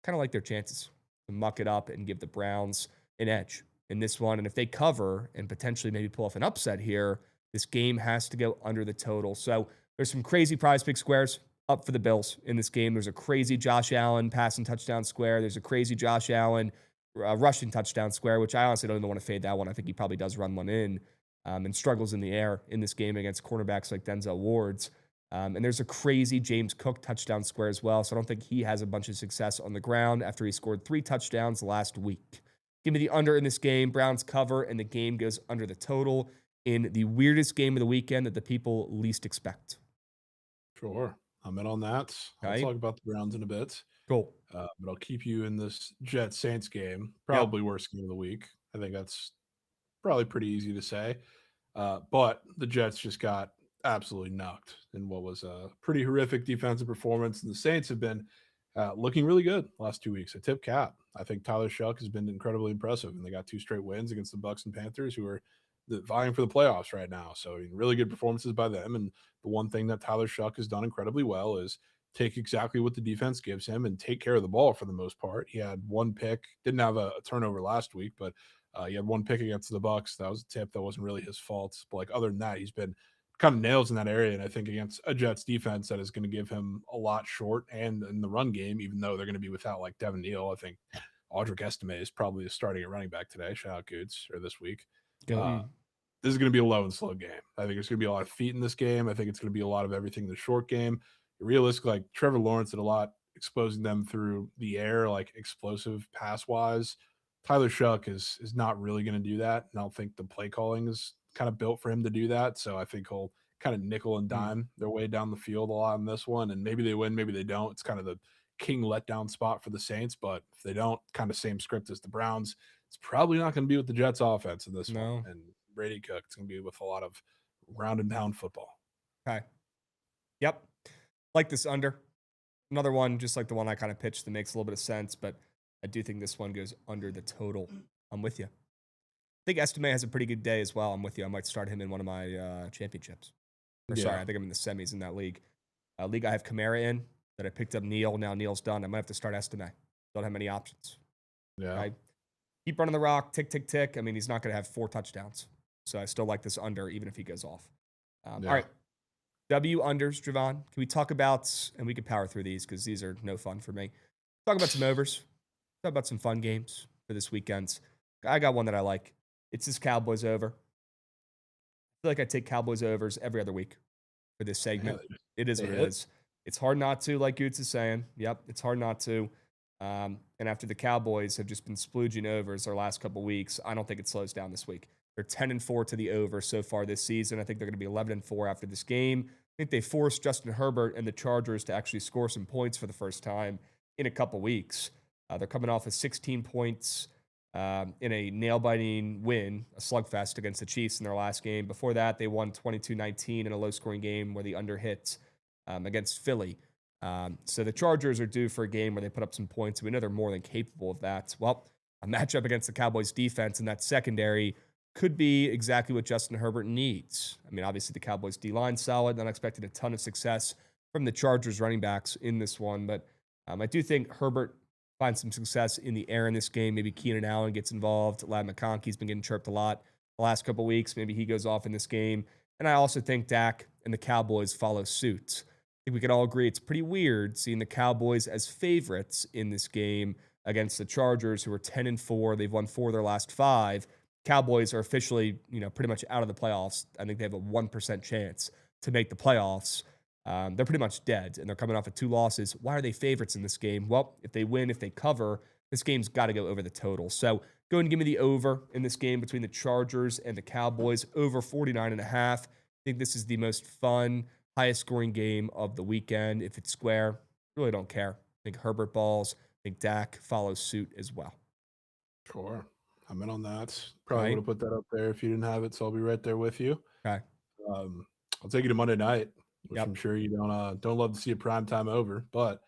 Kind of like their chances to muck it up and give the Browns an edge in this one. And if they cover and potentially maybe pull off an upset here, this game has to go under the total. So there's some crazy prize pick squares up for the Bills in this game. There's a crazy Josh Allen passing touchdown square. There's a crazy Josh Allen rushing touchdown square, which I honestly don't even want to fade that one. I think he probably does run one in and struggles in the air in this game against cornerbacks like Denzel Ward's. And there's a crazy James Cook touchdown square as well. So I don't think he has a bunch of success on the ground after he scored 3 touchdowns last week. Give me the under in this game. Browns cover, and the game goes under the total in the weirdest game of the weekend that the people least expect. Sure. I'm in on that. I'll talk about the Browns in a bit. Cool. But I'll keep you in this Jets-Saints game. Probably worst game of the week. I think that's probably pretty easy to say. But the Jets just got absolutely knocked in what was a pretty horrific defensive performance. And the Saints have been looking really good the last 2 weeks. I tip cap. I think Tyler Shuck has been incredibly impressive. And they got 2 straight wins against the Bucs and Panthers, who are vying for the playoffs right now. So really good performances by them. And the one thing that Tyler Shuck has done incredibly well is take exactly what the defense gives him and take care of the ball for the most part. He had 1 pick, didn't have a turnover last week, but he had 1 pick against the Bucs. That was a tip that wasn't really his fault. But like other than that, he's been kind of nails in that area. And I think against a Jets defense that is going to give him a lot short and in the run game, even though they're going to be without like Devin Neal, I think Audric Estime is probably starting at running back today. Shout out Goods, or this week. This is going to be a low and slow game. I think there's going to be a lot of feet in this game. I think it's going to be a lot of everything in the short game. Realistically, like Trevor Lawrence did a lot exposing them through the air, like explosive pass wise. Tyler Shuck is not really going to do that. And I don't think the play calling is kind of built for him to do that. So I think he'll kind of nickel and dime their way down the field a lot in this one. And maybe they win, maybe they don't. It's kind of the king letdown spot for the Saints. But if they don't, kind of same script as the Browns, it's probably not going to be with the Jets offense in this one. And Brady Cook, it's going to be with a lot of round and pound football. Okay. Yep. Like this under. Another one, just like the one I kind of pitched, that makes a little bit of sense, but I do think this one goes under the total. I'm with you. I think Estime has a pretty good day as well. I'm with you. I might start him in one of my championships. Sorry, I think I'm in the semis in that league. League I have Kamara in, that I picked up Neal. Now Neal's done. I might have to start Estime. Don't have many options. Yeah. Right? Keep running the rock, tick, tick, tick. I mean, he's not going to have 4 touchdowns. So I still like this under, even if he goes off. All right. W unders, Jovan. Can we talk about, and we can power through these because these are no fun for me. Talk about some overs. Talk about some fun games for this weekend. I got one that I like. It's this Cowboys over. I feel like I take Cowboys overs every other week for this segment. It is what it is. It's hard not to, like Goots is saying. Yep, it's hard not to. And after the Cowboys have just been splooging overs their last couple weeks, I don't think it slows down this week. They're 10-4 to the over so far this season. I think they're going to be 11-4 after this game. I think they forced Justin Herbert and the Chargers to actually score some points for the first time in a couple weeks. They're coming off of 16 points in a nail-biting win, a slugfest against the Chiefs in their last game. Before that, they won 22-19 in a low-scoring game where the under hit against Philly. So the Chargers are due for a game where they put up some points. We know they're more than capable of that. Well, a matchup against the Cowboys defense in that secondary could be exactly what Justin Herbert needs. I mean, obviously the Cowboys D-line solid. Not expecting a ton of success from the Chargers running backs in this one, but I do think Herbert finds some success in the air in this game. Maybe Keenan Allen gets involved. Ladd McConkey's been getting chirped a lot the last couple of weeks. Maybe he goes off in this game. And I also think Dak and the Cowboys follow suit. think we can all agree it's pretty weird seeing the Cowboys as favorites in this game against the Chargers, who are 10-4. They've won 4 of their last 5. Cowboys are officially, pretty much out of the playoffs. I think they have a 1% chance to make the playoffs. They're pretty much dead, and they're coming off of 2 losses. Why are they favorites in this game? Well, if they win, if they cover, this game's got to go over the total. So go ahead and give me the over in this game between the Chargers and the Cowboys, over 49.5. I think this is the most fun, highest scoring game of the weekend. If it's square, really don't care. I think Herbert balls. I think Dak follows suit as well. Sure. I'm in on that. Probably Right. would have put that up there if you didn't have it, so I'll be right there with you. Okay. I'll take you to Monday night, which I'm sure you don't love to see a primetime over. But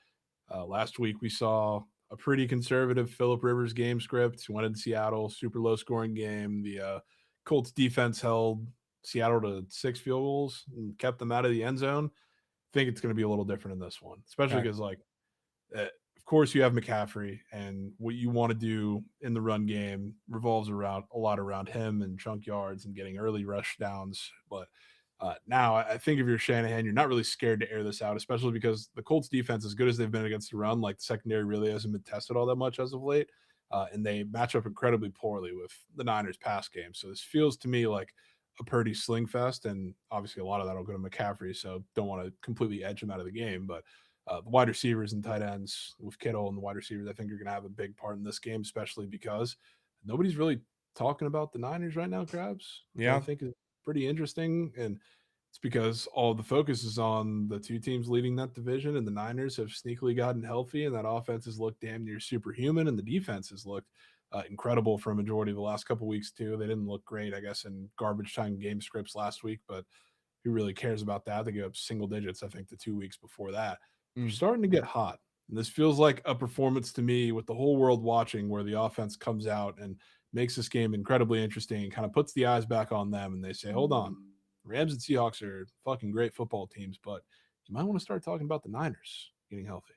last week we saw a pretty conservative Phillip Rivers game script. He went into Seattle, super low scoring game. The Colts defense held Seattle to 6 field goals and kept them out of the end zone. I think it's going to be a little different in this one, especially because of course you have McCaffrey, and what you want to do in the run game revolves around a lot around him and chunk yards and getting early rush downs. But now I think if you're Shanahan, you're not really scared to air this out, especially because the Colts defense, as good as they've been against the run, like the secondary really hasn't been tested all that much as of late. And they match up incredibly poorly with the Niners pass game. So this feels to me like a Purdy sling fest, and obviously a lot of that will go to McCaffrey. So don't want to completely edge him out of the game, but the wide receivers and tight ends with Kittle and the wide receivers, I think are going to have a big part in this game, especially because nobody's really talking about the Niners right now, Krabs. Yeah. I think is pretty interesting. And it's because all the focus is on the 2 teams leading that division, and the Niners have sneakily gotten healthy, and that offense has looked damn near superhuman, and the defense has looked incredible for a majority of the last couple weeks too. They didn't look great, I guess, in garbage time game scripts last week, but who really cares about that? They gave up single digits, I think, the 2 weeks before that. They're starting to get hot. And this feels like a performance to me with the whole world watching, where the offense comes out and makes this game incredibly interesting and kind of puts the eyes back on them. And they say, hold on, Rams and Seahawks are fucking great football teams, but you might want to start talking about the Niners getting healthy.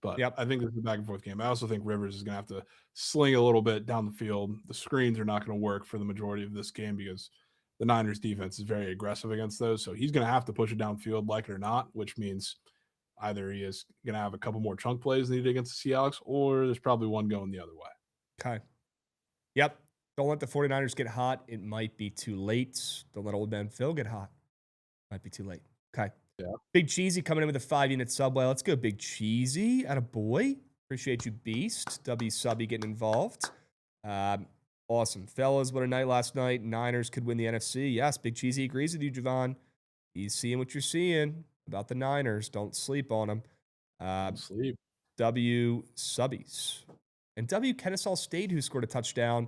But I think this is a back and forth game. I also think Rivers is going to have to sling a little bit down the field. The screens are not going to work for the majority of this game because the Niners defense is very aggressive against those. So he's going to have to push it downfield, like it or not, which means either he is going to have a couple more chunk plays than he did against the Seahawks, or there's probably one going the other way. Okay. Yep. Don't let the 49ers get hot. It might be too late. Don't let old man Phil get hot. Might be too late. Okay. Yeah. Big Cheesy coming in with a 5-unit Subway. Let's go, Big Cheesy. Atta boy. Appreciate you, Beast. W Subby getting involved. Awesome. Fellas, what a night last night. Niners could win the NFC. Yes, Big Cheesy agrees with you, Jovan. He's seeing what you're seeing about the Niners. Don't sleep on them. Don't sleep. W Subbies. And W Kennesaw State, who scored a touchdown.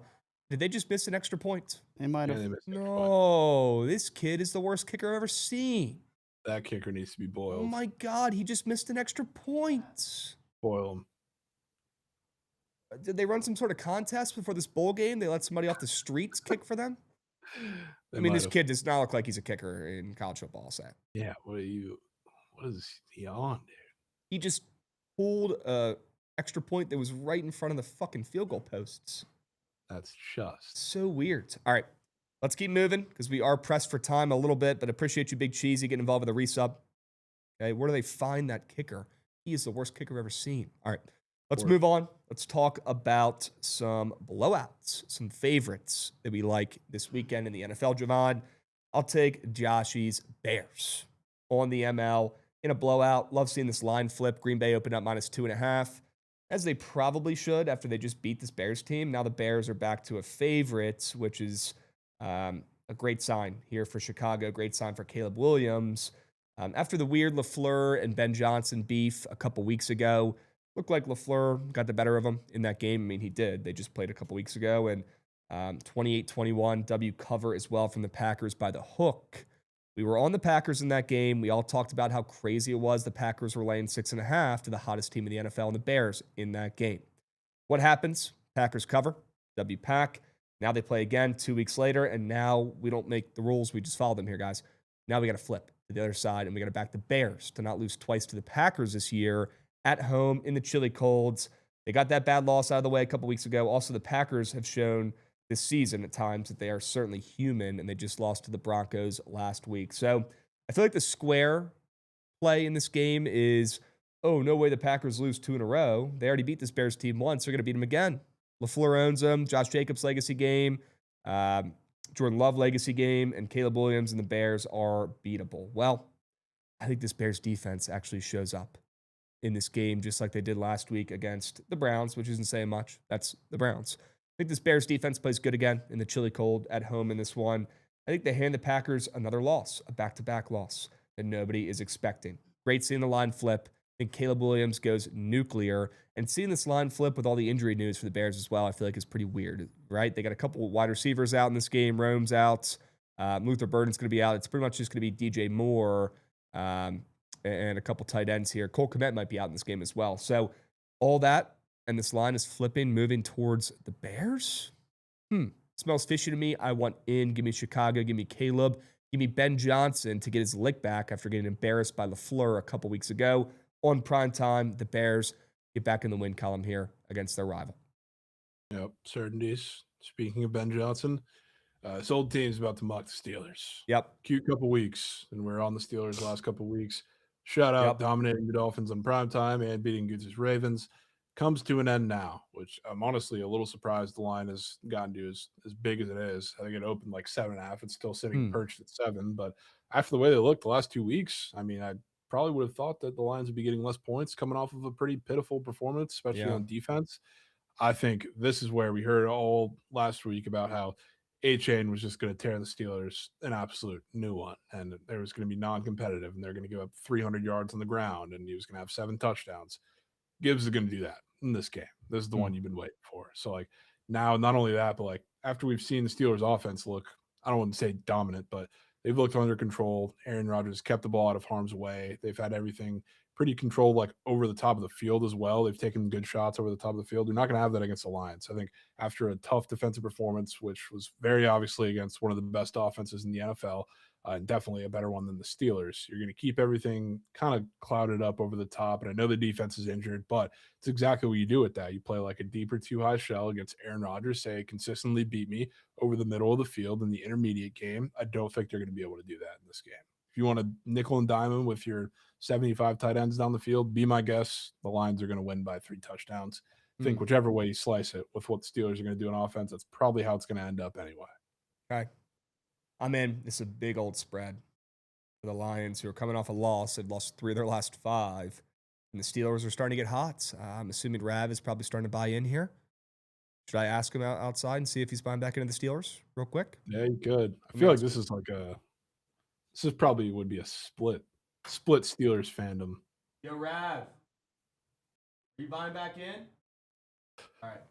Did they just miss an extra point? They might have. No, this kid is the worst kicker I've ever seen. That kicker needs to be boiled. Oh my God, he just missed an extra point. Boil him. Did they run some sort of contest before this bowl game? They let somebody off the streets kick for them? This kid does not look like he's a kicker in college football, Sam. Yeah, what is he on, dude? He just pulled a extra point that was right in front of the fucking field goal posts. That's just so weird. All right, let's keep moving because we are pressed for time a little bit, but appreciate you, Big Cheesy, getting involved with the resub. Okay, where do they find that kicker? He is the worst kicker I've ever seen. All right, let's move on. Let's talk about some blowouts, some favorites that we like this weekend in the NFL, Jovan. I'll take Joshy's Bears on the ML in a blowout. Love seeing this line flip. Green Bay opened up -2.5. As they probably should after they just beat this Bears team. Now the Bears are back to a favorite, which is a great sign here for Chicago. Great sign for Caleb Williams. After the weird LaFleur and Ben Johnson beef a couple weeks ago, looked like LaFleur got the better of him in that game. I mean, he did. They just played a couple weeks ago. And 28-21, W cover as well from the Packers by the hook. We were on the Packers in that game. We all talked about how crazy it was. The Packers were laying 6.5 to the hottest team in the NFL, and the Bears in that game. What happens? Packers cover. W pack. Now they play again 2 weeks later, and now we don't make the rules. We just follow them here, guys. Now we got to flip to the other side, and we got to back the Bears to not lose twice to the Packers this year at home in the chilly colds. They got that bad loss out of the way a couple weeks ago. Also, the Packers have shown this season at times that they are certainly human, and they just lost to the Broncos last week. So I feel like the square play in this game is, oh, no way the Packers lose 2 in a row. They already beat this Bears team once. They're going to beat them again. LaFleur owns them. Josh Jacobs' legacy game. Jordan Love legacy game. And Caleb Williams and the Bears are beatable. Well, I think this Bears defense actually shows up in this game just like they did last week against the Browns, which isn't saying much. That's the Browns. I think this Bears defense plays good again in the chilly cold at home in this one. I think they hand the Packers another loss, a back-to-back loss that nobody is expecting. Great seeing the line flip. I think Caleb Williams goes nuclear. And seeing this line flip with all the injury news for the Bears as well, I feel like is pretty weird, right? They got a couple wide receivers out in this game. Rome's out. Luther Burden's going to be out. It's pretty much just going to be DJ Moore and a couple tight ends here. Cole Kmet might be out in this game as well. So all that, and this line is flipping, moving towards the Bears. Smells fishy to me. I want in. Give me Chicago. Give me Caleb. Give me Ben Johnson to get his lick back after getting embarrassed by LaFleur a couple weeks ago. On prime time, the Bears get back in the win column here against their rival. Yep, certainties. Speaking of Ben Johnson, this old team's about to mock the Steelers. Yep. Cute couple weeks, and we're on the Steelers the last couple weeks. Shout out, dominating the Dolphins on prime time and beating Goods' Ravens. Comes to an end now, which I'm honestly a little surprised the line has gotten to as big as it is. I think it opened like 7.5. It's still sitting perched at 7. But after the way they looked the last 2 weeks, I mean, I probably would have thought that the Lions would be getting less points coming off of a pretty pitiful performance, especially on defense. I think this is where we heard all last week about how A-Chain was just going to tear the Steelers an absolute new one, and there was going to be non-competitive, and they're going to give up 300 yards on the ground, and he was going to have 7 touchdowns. Gibbs is going to do that in this game. This is the one you've been waiting for. So, like, now, not only that, but, like, after we've seen the Steelers' offense look, I don't want to say dominant, but they've looked under control. Aaron Rodgers kept the ball out of harm's way. They've had everything pretty controlled, like, over the top of the field as well. They've taken good shots over the top of the field. You're not going to have that against the Lions. I think after a tough defensive performance, which was very obviously against one of the best offenses in the NFL, and definitely a better one than the Steelers, you're going to keep everything kind of clouded up over the top. And I know the defense is injured, but it's exactly what you do with that. You play like a deeper too high shell against Aaron Rodgers, say, consistently beat me over the middle of the field in the intermediate game. I don't think they're going to be able to do that in this game. If you want to nickel and dime them with your 75 tight ends down the field, be my guess, the Lions are going to win by 3 touchdowns. I think whichever way you slice it with what the Steelers are going to do in offense, that's probably how it's going to end up anyway. Okay. I'm in. It's a big old spread for the Lions, who are coming off a loss. They've lost 3 of their last 5. And the Steelers are starting to get hot. I'm assuming Rav is probably starting to buy in here. Should I ask him outside and see if he's buying back into the Steelers real quick? Yeah, you could. I feel like this is like this is probably would be a split Steelers fandom. Yo, Rav. Are you buying back in? All right.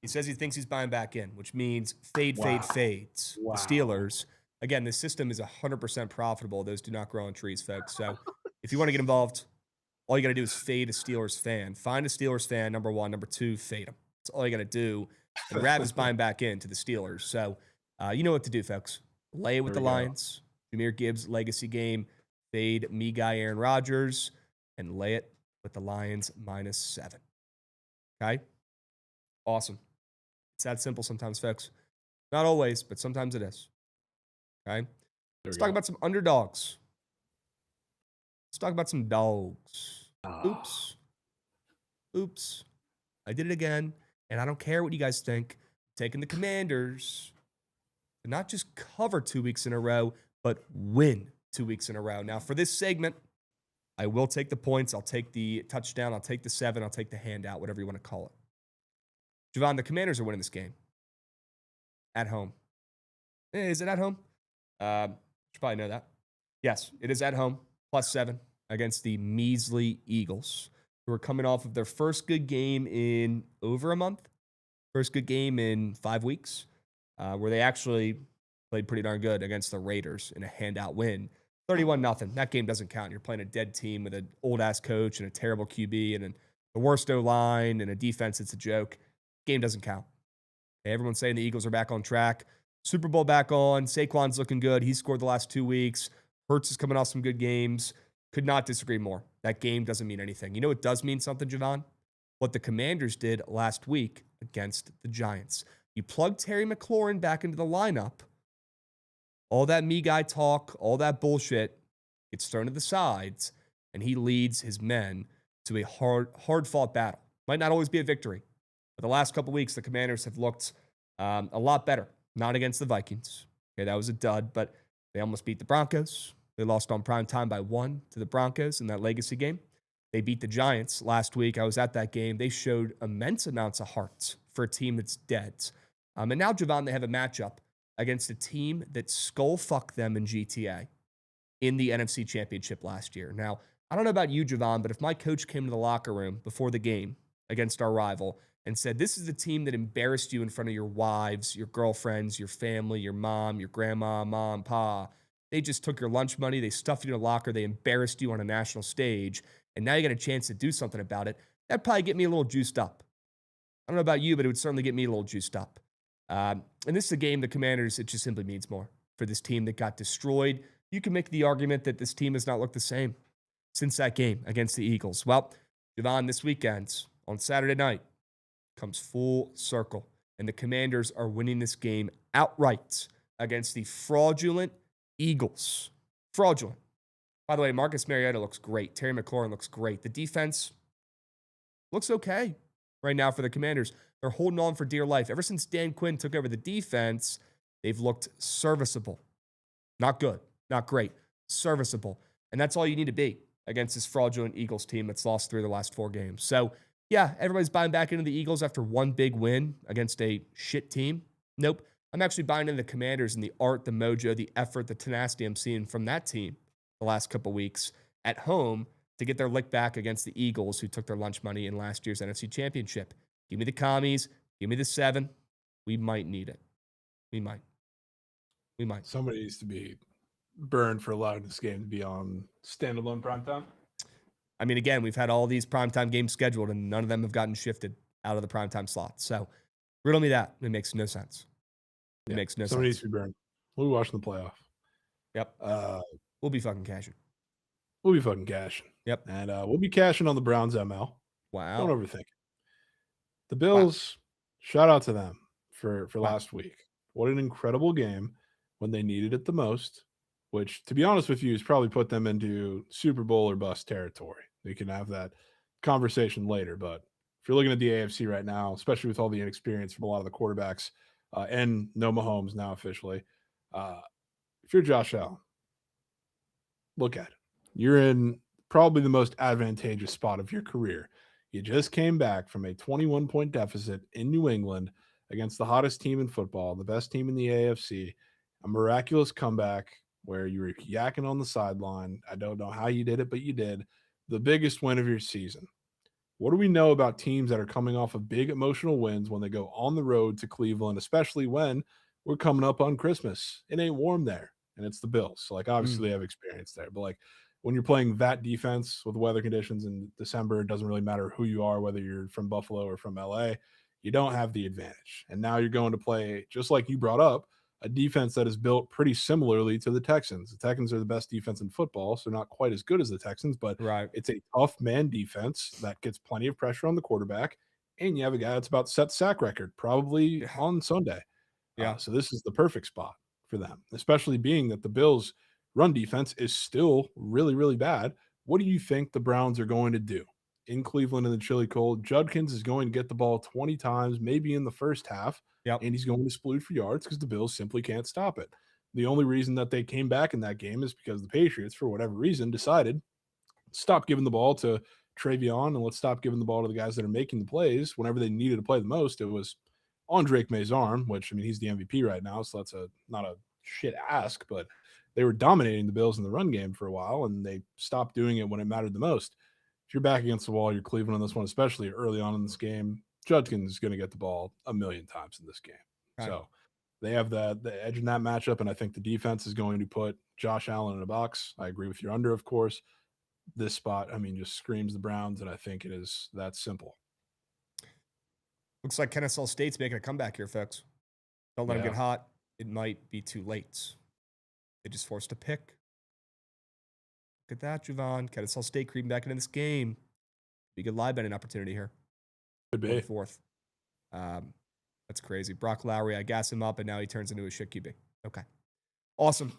He says he thinks he's buying back in, which means fades. Wow. The Steelers, again, this system is 100% profitable. Those do not grow on trees, folks. So if you want to get involved, all you got to do is fade a Steelers fan. Find a Steelers fan, number 1. Number 2, fade them. That's all you got to do. And Rav is buying back into the Steelers. So you know what to do, folks. Lay it with the Lions. Jahmyr Gibbs, legacy game. Fade me guy Aaron Rodgers. And lay it with the Lions -7. Okay? Awesome. It's that simple sometimes, folks. Not always, but sometimes it is. Okay? Let's talk about some underdogs. Let's talk about some dogs. Oops. I did it again, and I don't care what you guys think. I'm taking the Commanders to not just cover 2 weeks in a row, but win 2 weeks in a row. Now, for this segment, I will take the points. I'll take the touchdown. I'll take the 7. I'll take the handout, whatever you want to call it. Jovan, the Commanders are winning this game. At home. Is it at home? You should probably know that. Yes, it is at home. +7 against the measly Eagles, who are coming off of their first good game in over a month. First good game in 5 weeks, where they actually played pretty darn good against the Raiders in a handout win. 31-0. That game doesn't count. You're playing a dead team with an old-ass coach and a terrible QB and the worst O-line and a defense. It's a joke. Game doesn't count. Okay, everyone's saying the Eagles are back on track. Super Bowl back on. Saquon's looking good. He scored the last 2 weeks. Hurts is coming off some good games. Could not disagree more. That game doesn't mean anything. You know what does mean something, Jovan? What the Commanders did last week against the Giants. You plug Terry McLaurin back into the lineup. All that me guy talk, all that bullshit gets thrown to the sides, and he leads his men to a hard-fought battle. Might not always be a victory, but the last couple weeks, the Commanders have looked a lot better. Not against the Vikings. Okay, that was a dud, but they almost beat the Broncos. They lost on prime time by 1 to the Broncos in that legacy game. They beat the Giants last week. I was at that game. They showed immense amounts of heart for a team that's dead. And now, Jovan, they have a matchup against a team that skull-fucked them in GTA in the NFC Championship last year. Now, I don't know about you, Jovan, but if my coach came to the locker room before the game against our rival and said, this is the team that embarrassed you in front of your wives, your girlfriends, your family, your mom, your grandma, mom, pa, they just took your lunch money, they stuffed you in a locker, they embarrassed you on a national stage, and now you got a chance to do something about it, that'd probably get me a little juiced up. I don't know about you, but it would certainly get me a little juiced up. And this is a game the Commanders, it just simply means more for this team that got destroyed. You can make the argument that this team has not looked the same since that game against the Eagles. Well, Jovan, this weekend on Saturday night comes full circle, and the Commanders are winning this game outright against the fraudulent Eagles. Fraudulent. By the way, Marcus Mariota looks great. Terry McLaurin looks great. The defense looks okay right now for the Commanders. They're holding on for dear life. Ever since Dan Quinn took over the defense, they've looked serviceable. Not good, not great, serviceable. And that's all you need to be against this fraudulent Eagles team that's lost 3 of the last 4 games. So, yeah, everybody's buying back into the Eagles after one big win against a shit team. Nope. I'm actually buying into the Commanders and the art, the mojo, the effort, the tenacity I'm seeing from that team the last couple weeks at home to get their lick back against the Eagles, who took their lunch money in last year's NFC Championship. Give me the commies. Give me the 7. We might need it. We might. Somebody needs to be burned for allowing this game to be on standalone primetime. I mean, again, we've had all these primetime games scheduled, and none of them have gotten shifted out of the primetime slot. So, riddle me that. It makes no sense. It makes no sense. Somebody needs to be burned. We'll be watching the playoff. Yep. We'll be fucking cashing. Yep. And we'll be cashing on the Browns ML. Wow. Don't overthink it. The Bills, shout out to them for last week. What an incredible game when they needed it the most, which, to be honest with you, has probably put them into Super Bowl or bust territory. We can have that conversation later. But if you're looking at the AFC right now, especially with all the inexperience from a lot of the quarterbacks and no Mahomes now officially, if you're Josh Allen, look at it. You're in probably the most advantageous spot of your career. You just came back from a 21-point deficit in New England against the hottest team in football, the best team in the AFC, a miraculous comeback where you were yakking on the sideline. I don't know how you did it, but you did. The biggest win of your season. What do we know about teams that are coming off of big emotional wins when they go on the road to Cleveland, especially when we're coming up on Christmas? It ain't warm there, and it's the Bills. So, obviously they have experience there, but, when you're playing that defense with weather conditions in December, it doesn't really matter who you are, whether you're from Buffalo or from LA, you don't have the advantage. And now you're going to play, just like you brought up, a defense that is built pretty similarly to the Texans. The Texans are the best defense in football, so not quite as good as the Texans, but It's a tough man defense that gets plenty of pressure on the quarterback. And you have a guy that's about to set the sack record, probably on Sunday. So this is the perfect spot for them, especially being that the Bills' run defense is still really, really bad. What do you think the Browns are going to do in Cleveland in the chilly cold? Judkins is going to get the ball 20 times, maybe in the first half, and he's going to sploot for yards because the Bills simply can't stop it. The only reason that they came back in that game is because the Patriots, for whatever reason, decided stop giving the ball to Travion and let's stop giving the ball to the guys that are making the plays. Whenever they needed to play the most, it was on Drake May's arm, which, he's the MVP right now, so that's not a shit ask, but they were dominating the Bills in the run game for a while, and they stopped doing it when it mattered the most. If you're back against the wall, you're Cleveland on this one, especially early on in this game. Judkins is going to get the ball a million times in this game. So they have the edge in that matchup, and I think the defense is going to put Josh Allen in a box. I agree with your under, of course. This spot, just screams the Browns, and I think it is that simple. Looks like Kennesaw State's making a comeback here, folks. Don't let them get hot. It might be too late. They just forced a pick. Look at that, Jovan. Kennesaw State creeping back into this game. Be a good live betting opportunity here. Could be. Fourth. That's crazy. Brock Lowry, I gas him up, and now he turns into a shit QB. Okay. Awesome.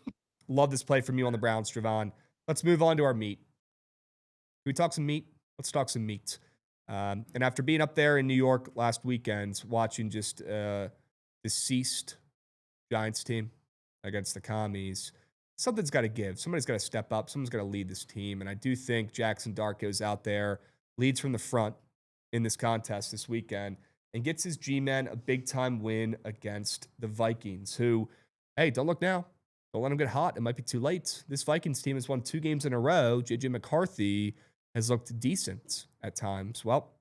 Love this play from you on the Browns, Jovan. let's move on to our meat. Can we talk some meat? Let's talk some meat. And after being up there in New York last weekend, watching just deceased Giants team against the Commies, something's got to give. Somebody's got to step up. Someone's got to lead this team. And I do think Jackson Dart goes out there, leads from the front in this contest this weekend, and gets his G-Men a big-time win against the Vikings, who, hey, don't look now. Don't let them get hot. It might be too late. This Vikings team has won 2 games in a row. J.J. McCarthy has looked decent at times. Well,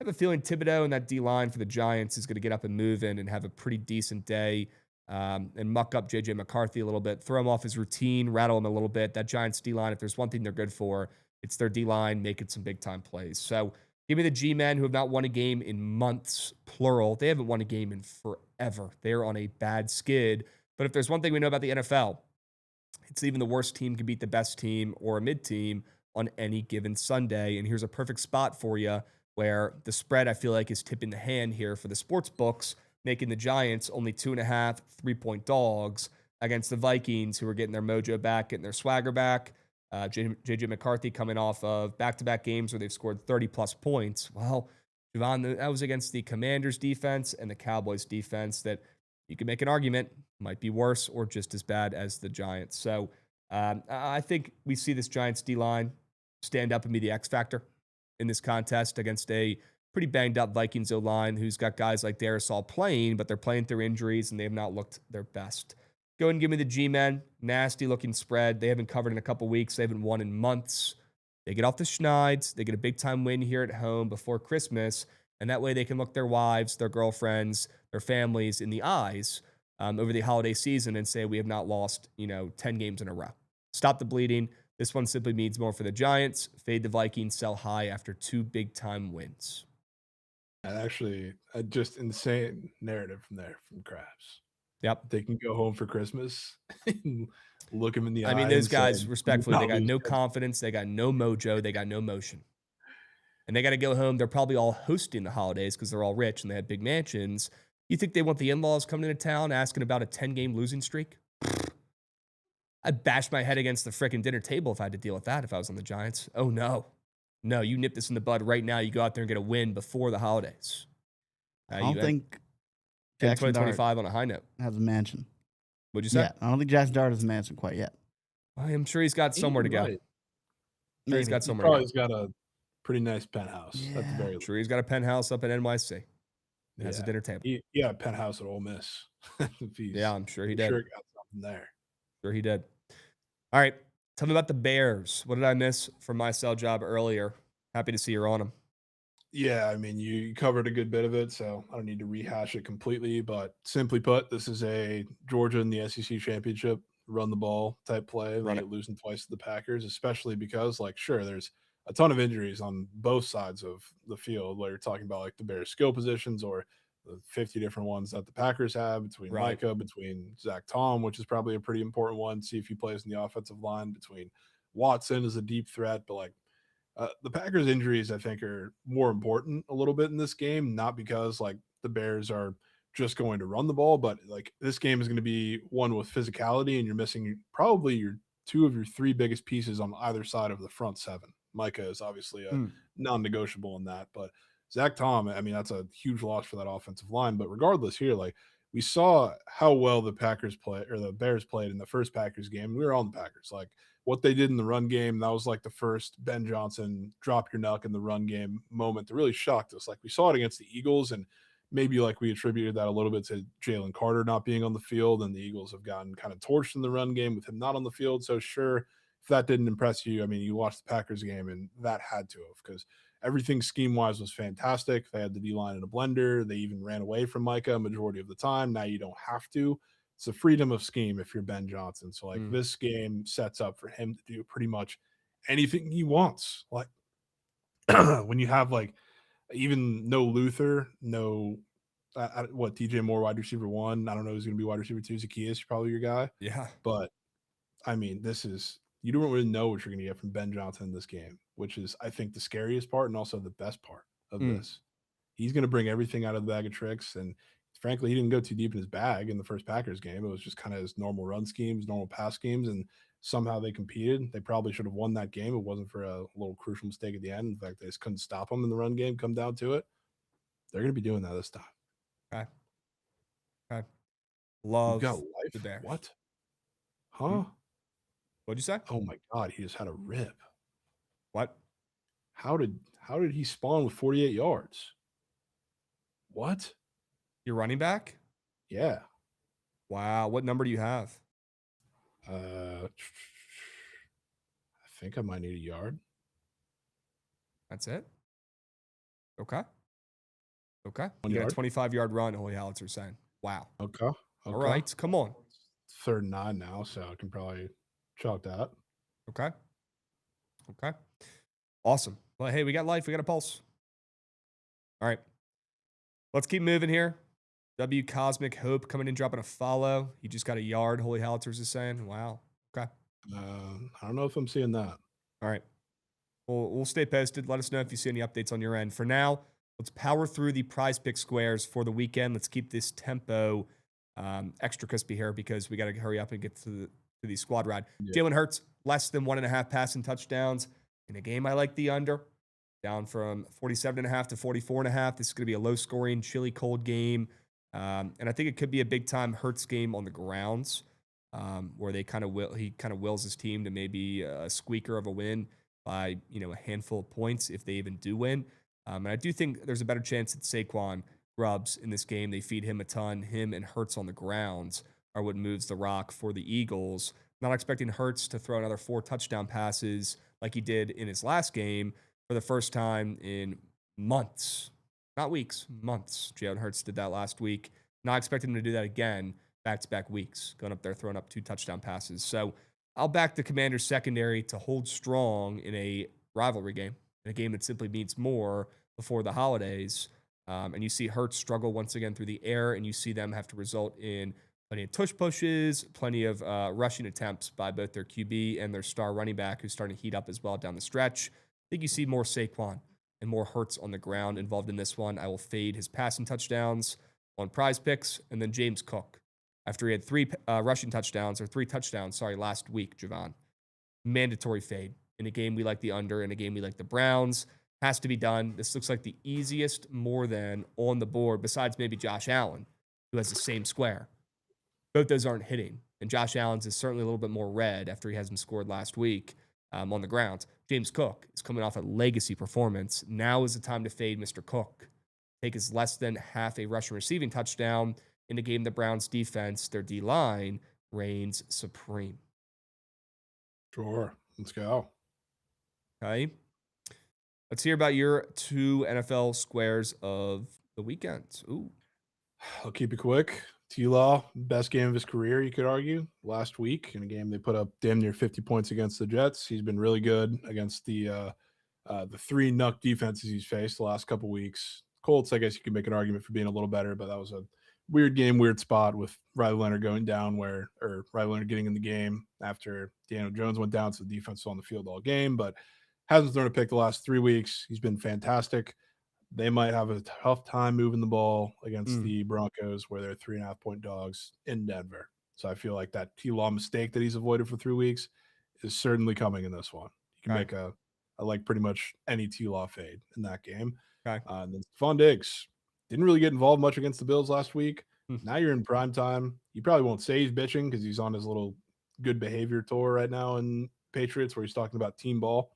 I have a feeling Thibodeau and that D-line for the Giants is going to get up and move in and have a pretty decent day and muck up J.J. McCarthy a little bit, throw him off his routine, rattle him a little bit. That Giants D-line, if there's one thing they're good for, it's their D-line making some big-time plays. So give me the G-Men who have not won a game in months, plural. They haven't won a game in forever. They're on a bad skid. But if there's one thing we know about the NFL, it's even the worst team can beat the best team or a mid-team on any given Sunday. And here's a perfect spot for you where the spread, I feel like, is tipping the hand here for the sports books, making the Giants only 2.5 3-point dogs against the Vikings, who are getting their mojo back, getting their swagger back. J.J. McCarthy coming off of back-to-back games where they've scored 30-plus points. Well, Jovan, that was against the Commanders' defense and the Cowboys' defense that you can make an argument might be worse or just as bad as the Giants. So I think we see this Giants D-line stand up and be the X factor in this contest against a pretty banged-up Vikings O-line who's got guys like Darrisaw playing, but they're playing through injuries and they have not looked their best. Go ahead and give me the G-Men. Nasty-looking spread. They haven't covered in a couple weeks. They haven't won in months. They get off the Schneids. They get a big-time win here at home before Christmas, and that way they can look their wives, their girlfriends, their families in the eyes over the holiday season and say we have not lost, 10 games in a row. Stop the bleeding. This one simply means more for the Giants. Fade the Vikings, sell high after 2 big-time wins. And actually, just insane narrative from Krabs. Yep. They can go home for Christmas and look him in the eye. I mean, those guys, respectfully, they got no confidence. They got no mojo. They got no motion. And they got to go home. They're probably all hosting the holidays because they're all rich and they have big mansions. You think they want the in-laws coming into town asking about a 10-game losing streak? I'd bash my head against the frickin' dinner table if I had to deal with that if I was on the Giants. Oh, no. No, you nip this in the bud right now. You go out there and get a win before the holidays. I don't think Jackson 2025 on a high note. Has a mansion. What'd you say? Yeah, I don't think Jackson Dart has a mansion quite yet. I'm sure he's got somewhere to go. Right. Sure he's got somewhere. Probably got a pretty nice penthouse at the very least. Sure, he's got a penthouse up in NYC. Has a dinner table. Yeah, a penthouse at Ole Miss. Yeah, I'm sure he did. Sure got something there. Sure he did. All right, tell me about the Bears. What did I miss from my sell job earlier? Happy to see you're on them. Yeah, I mean, you covered a good bit of it, so I don't need to rehash it completely. But simply put, this is a Georgia in the SEC championship run the ball type play. They ain't losing twice to the Packers, especially because, sure, there's a ton of injuries on both sides of the field, where you're talking about the Bears skill positions or the 50 different ones that the Packers have between Micah, between Zach Tom, which is probably a pretty important one. See if he plays in the offensive line, between Watson as a deep threat. But the Packers injuries, I think, are more important a little bit in this game, not because the Bears are just going to run the ball, but this game is going to be one with physicality, and you're missing probably your 2 of your 3 biggest pieces on either side of the front 7. Micah is obviously a non-negotiable in that, but Zach Tom, I mean, that's a huge loss for that offensive line. But regardless here, we saw how well the Bears played in the first Packers game. We were on the Packers. What they did in the run game, that was the first Ben Johnson drop your knuck in the run game moment that really shocked us. We saw it against the Eagles, and maybe we attributed that a little bit to Jalen Carter not being on the field, and the Eagles have gotten kind of torched in the run game with him not on the field. So sure, if that didn't impress you, I mean, you watched the Packers game and that had to have, because everything scheme-wise was fantastic. They had the D-line in a blender. They even ran away from Micah a majority of the time. Now you don't have to. It's a freedom of scheme if you're Ben Johnson. So this game sets up for him to do pretty much anything he wants. When you have even no Luther, no DJ Moore wide receiver 1. I don't know who's going to be wide receiver 2. Zacchaeus, probably your guy. Yeah. But I mean, you don't really know what you're going to get from Ben Johnson in this game, which is, I think, the scariest part and also the best part of this. He's going to bring everything out of the bag of tricks. And frankly, he didn't go too deep in his bag in the first Packers game. It was just kind of his normal run schemes, normal pass schemes, and somehow they competed. They probably should have won that game. It wasn't for a little crucial mistake at the end. In fact, they just couldn't stop him in the run game, come down to it. They're going to be doing that this time. Okay. Okay. You Love got the life? Bears. What? Huh? What'd you say? Oh my God, he just had a rip. What? How did he spawn with 48 yards? What? Your running back? Yeah. Wow. What number do you have? I think I might need a yard. That's it? Okay. Okay. 1 You got yard. a 25-yard run, Holy Alex are saying. Wow. Okay. All right. Come on. 3rd and 9 now, so I can probably chalk that. Okay. Okay. Awesome. Well, hey, we got life. We got a pulse. All right. Let's keep moving here. W Cosmic Hope coming in, dropping a follow. He just got a yard, Holy Halitzers is saying. Wow. Okay. I don't know if I'm seeing that. All right. We'll stay posted. Let us know if you see any updates on your end. For now, let's power through the prize pick squares for the weekend. Let's keep this tempo extra crispy here because we got to hurry up and get to the squad ride. Yeah. Jalen Hurts, less than 1.5 passing touchdowns. In a game, I like the under. Down from 47.5 to 44.5. This is going to be a low-scoring, chilly, cold game. And I think it could be a big-time Hurts game on the grounds where he kind of wills his team to maybe a squeaker of a win by a handful of points if they even do win. And I do think there's a better chance that Saquon grubs in this game. They feed him a ton. Him and Hurts on the grounds are what moves the rock for the Eagles. Not expecting Hurts to throw another 4 touchdown passes like he did in his last game for the first time in months. Not weeks, months. Jalen Hurts did that last week. Not expecting him to do that again back-to-back weeks, going up there throwing up 2 touchdown passes. So I'll back the Commanders secondary to hold strong in a rivalry game, in a game that simply means more before the holidays. And you see Hurts struggle once again through the air, and you see them have to result in plenty of tush pushes, plenty of rushing attempts by both their QB and their star running back, who's starting to heat up as well down the stretch. I think you see more Saquon and more Hurts on the ground involved in this one. I will fade his passing touchdowns on prize picks, and then James Cook. After he had 3 rushing touchdowns, or 3 touchdowns, last week, Jovan. Mandatory fade. In a game we like the under, in a game we like the Browns. Has to be done. This looks like the easiest more than on the board, besides maybe Josh Allen, who has the same square. Both those aren't hitting. And Josh Allen's is certainly a little bit more red after he hasn't scored last week on the ground. James Cook is coming off a legacy performance. Now is the time to fade Mr. Cook. Take his less than half a rushing receiving touchdown. In the game, the Browns defense, their D-line, reigns supreme. Sure. Let's go. Okay. Let's hear about your 2 NFL squares of the weekend. Ooh. I'll keep it quick. T-Law, best game of his career, you could argue, last week in a game they put up damn near 50 points against the Jets. He's been really good against the 3 Nuck defenses he's faced the last couple weeks. Colts, I guess you could make an argument for being a little better, but that was a weird game, weird spot with Riley Leonard going down or Riley Leonard getting in the game after Daniel Jones went down, so the defense was on the field all game, but hasn't thrown a pick the last 3 weeks. He's been fantastic. They might have a tough time moving the ball against the Broncos, where they're 3.5-point dogs in Denver. So I feel like that T-Law mistake that he's avoided for 3 weeks is certainly coming in this one. You can make I like pretty much any T-Law fade in that game. Okay. And then Stephon Diggs didn't really get involved much against the Bills last week. Now you're in prime time. You probably won't say he's bitching because he's on his little good behavior tour right now in Patriots where he's talking about team ball.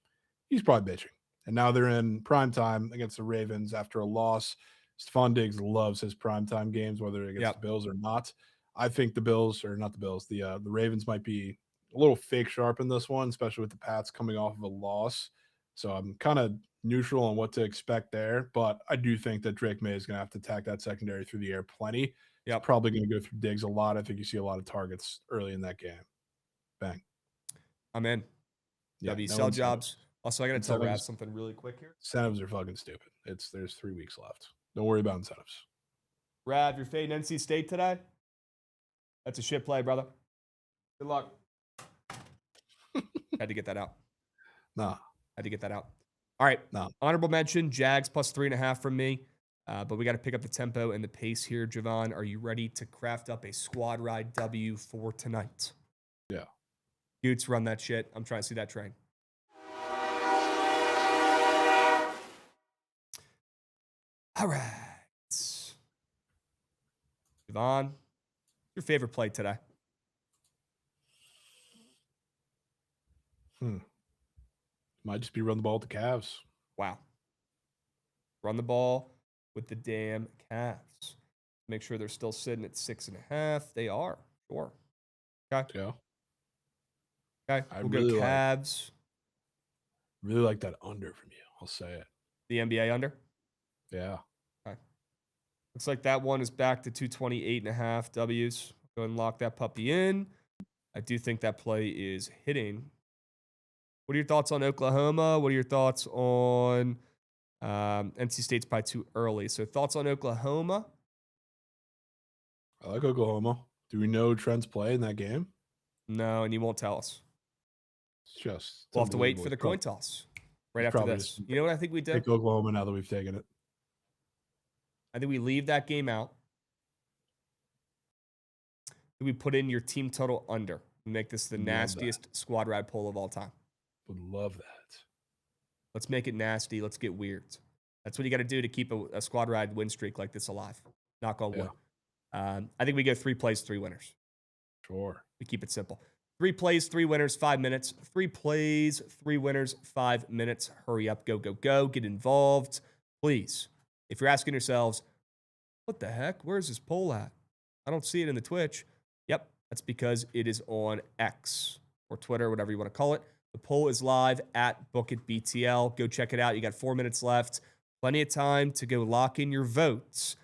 He's probably bitching. And now they're in prime time against the Ravens after a loss. Stephon Diggs loves his primetime games, whether against the Bills or not. I think the Bills, or not the Bills, the Ravens might be a little fake sharp in this one, especially with the Pats coming off of a loss. So I'm kind of neutral on what to expect there. But I do think that Drake May is going to have to attack that secondary through the air plenty. He's probably going to go through Diggs a lot. I think you see a lot of targets early in that game. Bang. I'm in. Yeah, sell jobs. Also, I got to tell Rav something really quick here. Incentives are fucking stupid. There's 3 weeks left. Don't worry about incentives. Rav, you're fading NC State today? That's a shit play, brother. Good luck. Had to get that out. Nah. Had to get that out. All right. No. Honorable mention, Jags plus 3.5 from me. But we got to pick up the tempo and the pace here. Jovan, are you ready to craft up a squad ride W for tonight? Yeah. Goots, run that shit. I'm trying to see that train. All right. Jovan, your favorite play today? Might just be run the ball with the Cavs. Wow. Run the ball with the damn Cavs. Make sure they're still sitting at 6.5. They are. Sure. Okay. Yeah. Okay. We'll really go Cavs. Really like that under from you. I'll say it. The NBA under? Yeah. Okay. Looks like that one is back to 228.5 W's. Go ahead and lock that puppy in. I do think that play is hitting. What are your thoughts on Oklahoma? What are your thoughts on NC State's probably too early? So thoughts on Oklahoma? I like Oklahoma. Do we know Trent's play in that game? No, and you won't tell us. It's just we'll have to wait for the coin toss right after this. You know what I think we do? Pick Oklahoma now that we've taken it. I think we leave that game out. We put in your team total under. Make this the nastiest squad ride poll of all time. Would love that. Let's make it nasty. Let's get weird. That's what you got to do to keep a squad ride win streak like this alive. Knock on wood. I think we go 3 plays, 3 winners. Sure. We keep it simple. 3 plays, 3 winners, 5 minutes. 3 plays, 3 winners, 5 minutes. Hurry up, go, go, go. Get involved. Please. If you're asking yourselves, what the heck? Where's this poll at? I don't see it in the Twitch. Yep, that's because it is on X or Twitter, whatever you want to call it. The poll is live at Bookit BTL. Go check it out. You got 4 minutes left. Plenty of time to go lock in your votes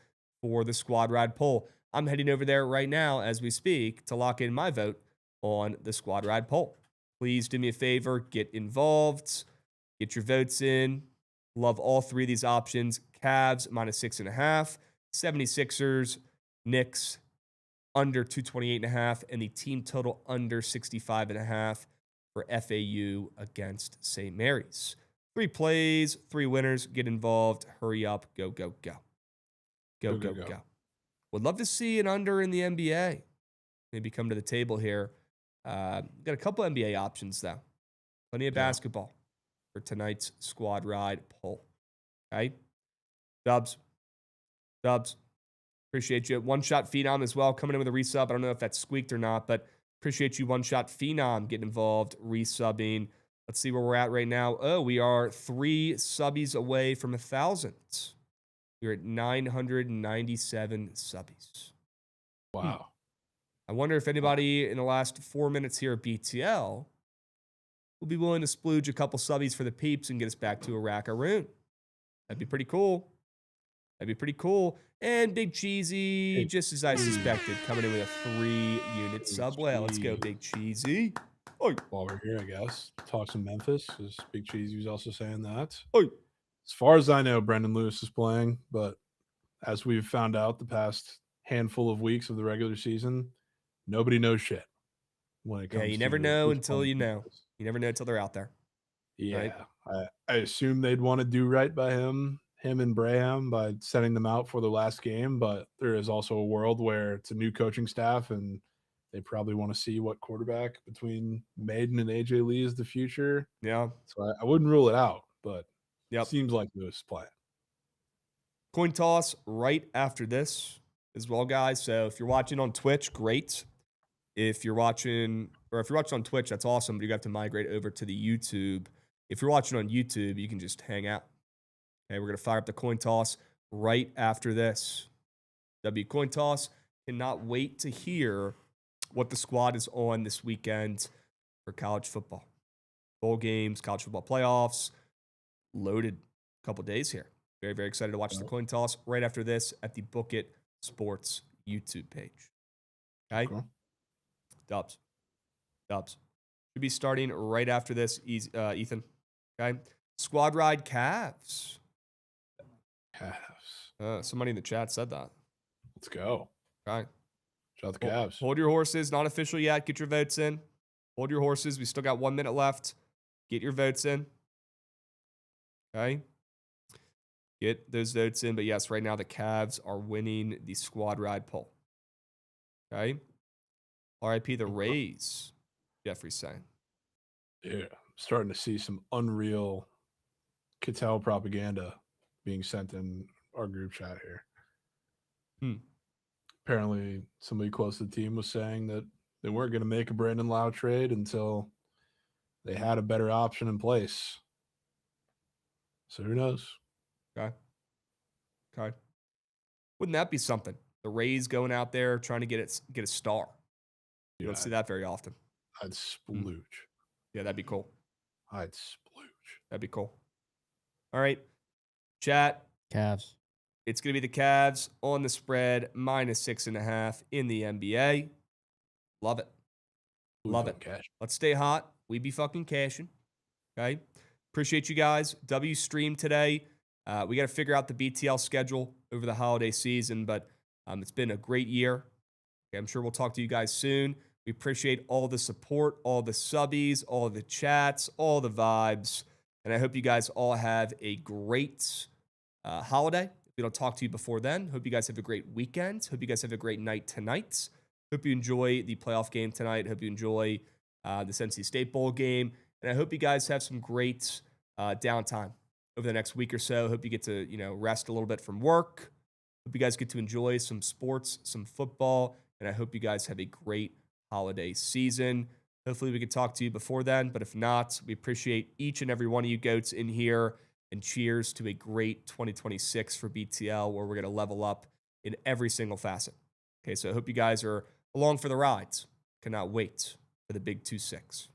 for the squad ride poll. I'm heading over there right now as we speak to lock in my vote on the squad ride poll. Please do me a favor. Get involved. Get your votes in. Love all 3 of these options. Cavs -6.5. 76ers, Knicks under 228.5, and the team total under 65.5 for FAU against St. Mary's. 3 plays, 3 winners. Get involved. Hurry up. Go, go, go. Go, go, go. Would love to see an under in the NBA. Maybe come to the table here. Got a couple NBA options, though. Plenty of basketball for tonight's squad ride poll. Okay? Dubs. Appreciate you. One Shot Phenom as well, coming in with a resub. I don't know if that squeaked or not, but appreciate you, One Shot Phenom, getting involved, resubbing. Let's see where we're at right now. Oh, we are 3 subbies away from 1,000. We're at 997 subbies. Wow. I wonder if anybody in the last 4 minutes here at BTL will be willing to splooge a couple subbies for the peeps and get us back to a rackaroon. That'd be pretty cool. And Big Cheesy, just as I suspected, coming in with a 3-unit sub. Well, let's go, Big Cheesy. Oi. While we're here, I guess, talk some Memphis, because Big Cheesy was also saying that. Oi. As far as I know, Brendan Lewis is playing, but as we've found out the past handful of weeks of the regular season, nobody knows shit when it comes to you never know until you know. You never know until they're out there. Yeah. Right? I assume they'd want to do right by him and Braham by sending them out for their last game, but there is also a world where it's a new coaching staff and they probably want to see what quarterback between Maiden and AJ Lee is the future. Yeah. So I wouldn't rule it out, but it seems like Lewis is playing. Coin toss right after this as well, guys. So if you're watching on Twitch, great. If you're watching on Twitch, that's awesome, but you have to migrate over to the YouTube. If you're watching on YouTube, you can just hang out. Okay, we're going to fire up the coin toss right after this. W coin toss. Cannot wait to hear what the squad is on this weekend for college football. Bowl games, college football playoffs. Loaded couple days here. Very, very excited to watch the coin toss right after this at the Bookit Sports YouTube page. Okay? Cool. Dubs. Should be starting right after this, Ethan. Okay? Squad ride Cavs. Somebody in the chat said that. Let's go. Okay. Shout out the Cavs. Hold your horses. Not official yet. Get your votes in. Hold your horses. We still got 1 minute left. Get your votes in. Okay. Get those votes in. But yes, right now the Cavs are winning the squad ride poll. Okay. RIP the Rays, Jeffrey's saying. Yeah, starting to see some unreal Cattell propaganda being sent in our group chat here. Apparently, somebody close to the team was saying that they weren't going to make a Brandon Lau trade until they had a better option in place. So who knows? Okay. Wouldn't that be something? The Rays going out there trying to get a star. You don't see that very often. I'd splooge. Yeah, that'd be cool. I'd splooge. That'd be cool. All right. Chat. Cavs. It's going to be the Cavs on the spread, -6.5 in the NBA. Love it. Love it. Cash. Let's stay hot. We be fucking cashing. Okay. Appreciate you guys. W stream today. We got to figure out the BTL schedule over the holiday season, but it's been a great year. Okay, I'm sure we'll talk to you guys soon. We appreciate all the support, all the subbies, all the chats, all the vibes. And I hope you guys all have a great holiday. If we don't talk to you before then, hope you guys have a great weekend. Hope you guys have a great night tonight. Hope you enjoy the playoff game tonight. Hope you enjoy this NC State Bowl game. And I hope you guys have some great downtime over the next week or so. Hope you get to, rest a little bit from work. Hope you guys get to enjoy some sports, some football. And I hope you guys have a great holiday season. Hopefully we can talk to you before then. But if not, we appreciate each and every one of you goats in here. And cheers to a great 2026 for BTL, where we're going to level up in every single facet. Okay, so I hope you guys are along for the rides. Cannot wait for the big 2-6.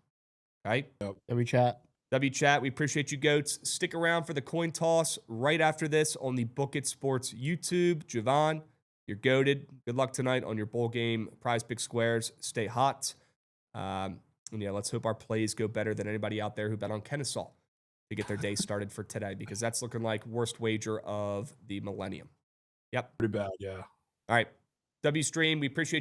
All right? W chat. W chat, we appreciate you goats. Stick around for the coin toss right after this on the Bookit Sports YouTube. Jovan, you're goated. Good luck tonight on your bowl game prize pick squares. Stay hot. And yeah, let's hope our plays go better than anybody out there who bet on Kennesaw to get their day started for today, because that's looking like worst wager of the millennium. Yep. Pretty bad, yeah. All right. W stream, we appreciate you.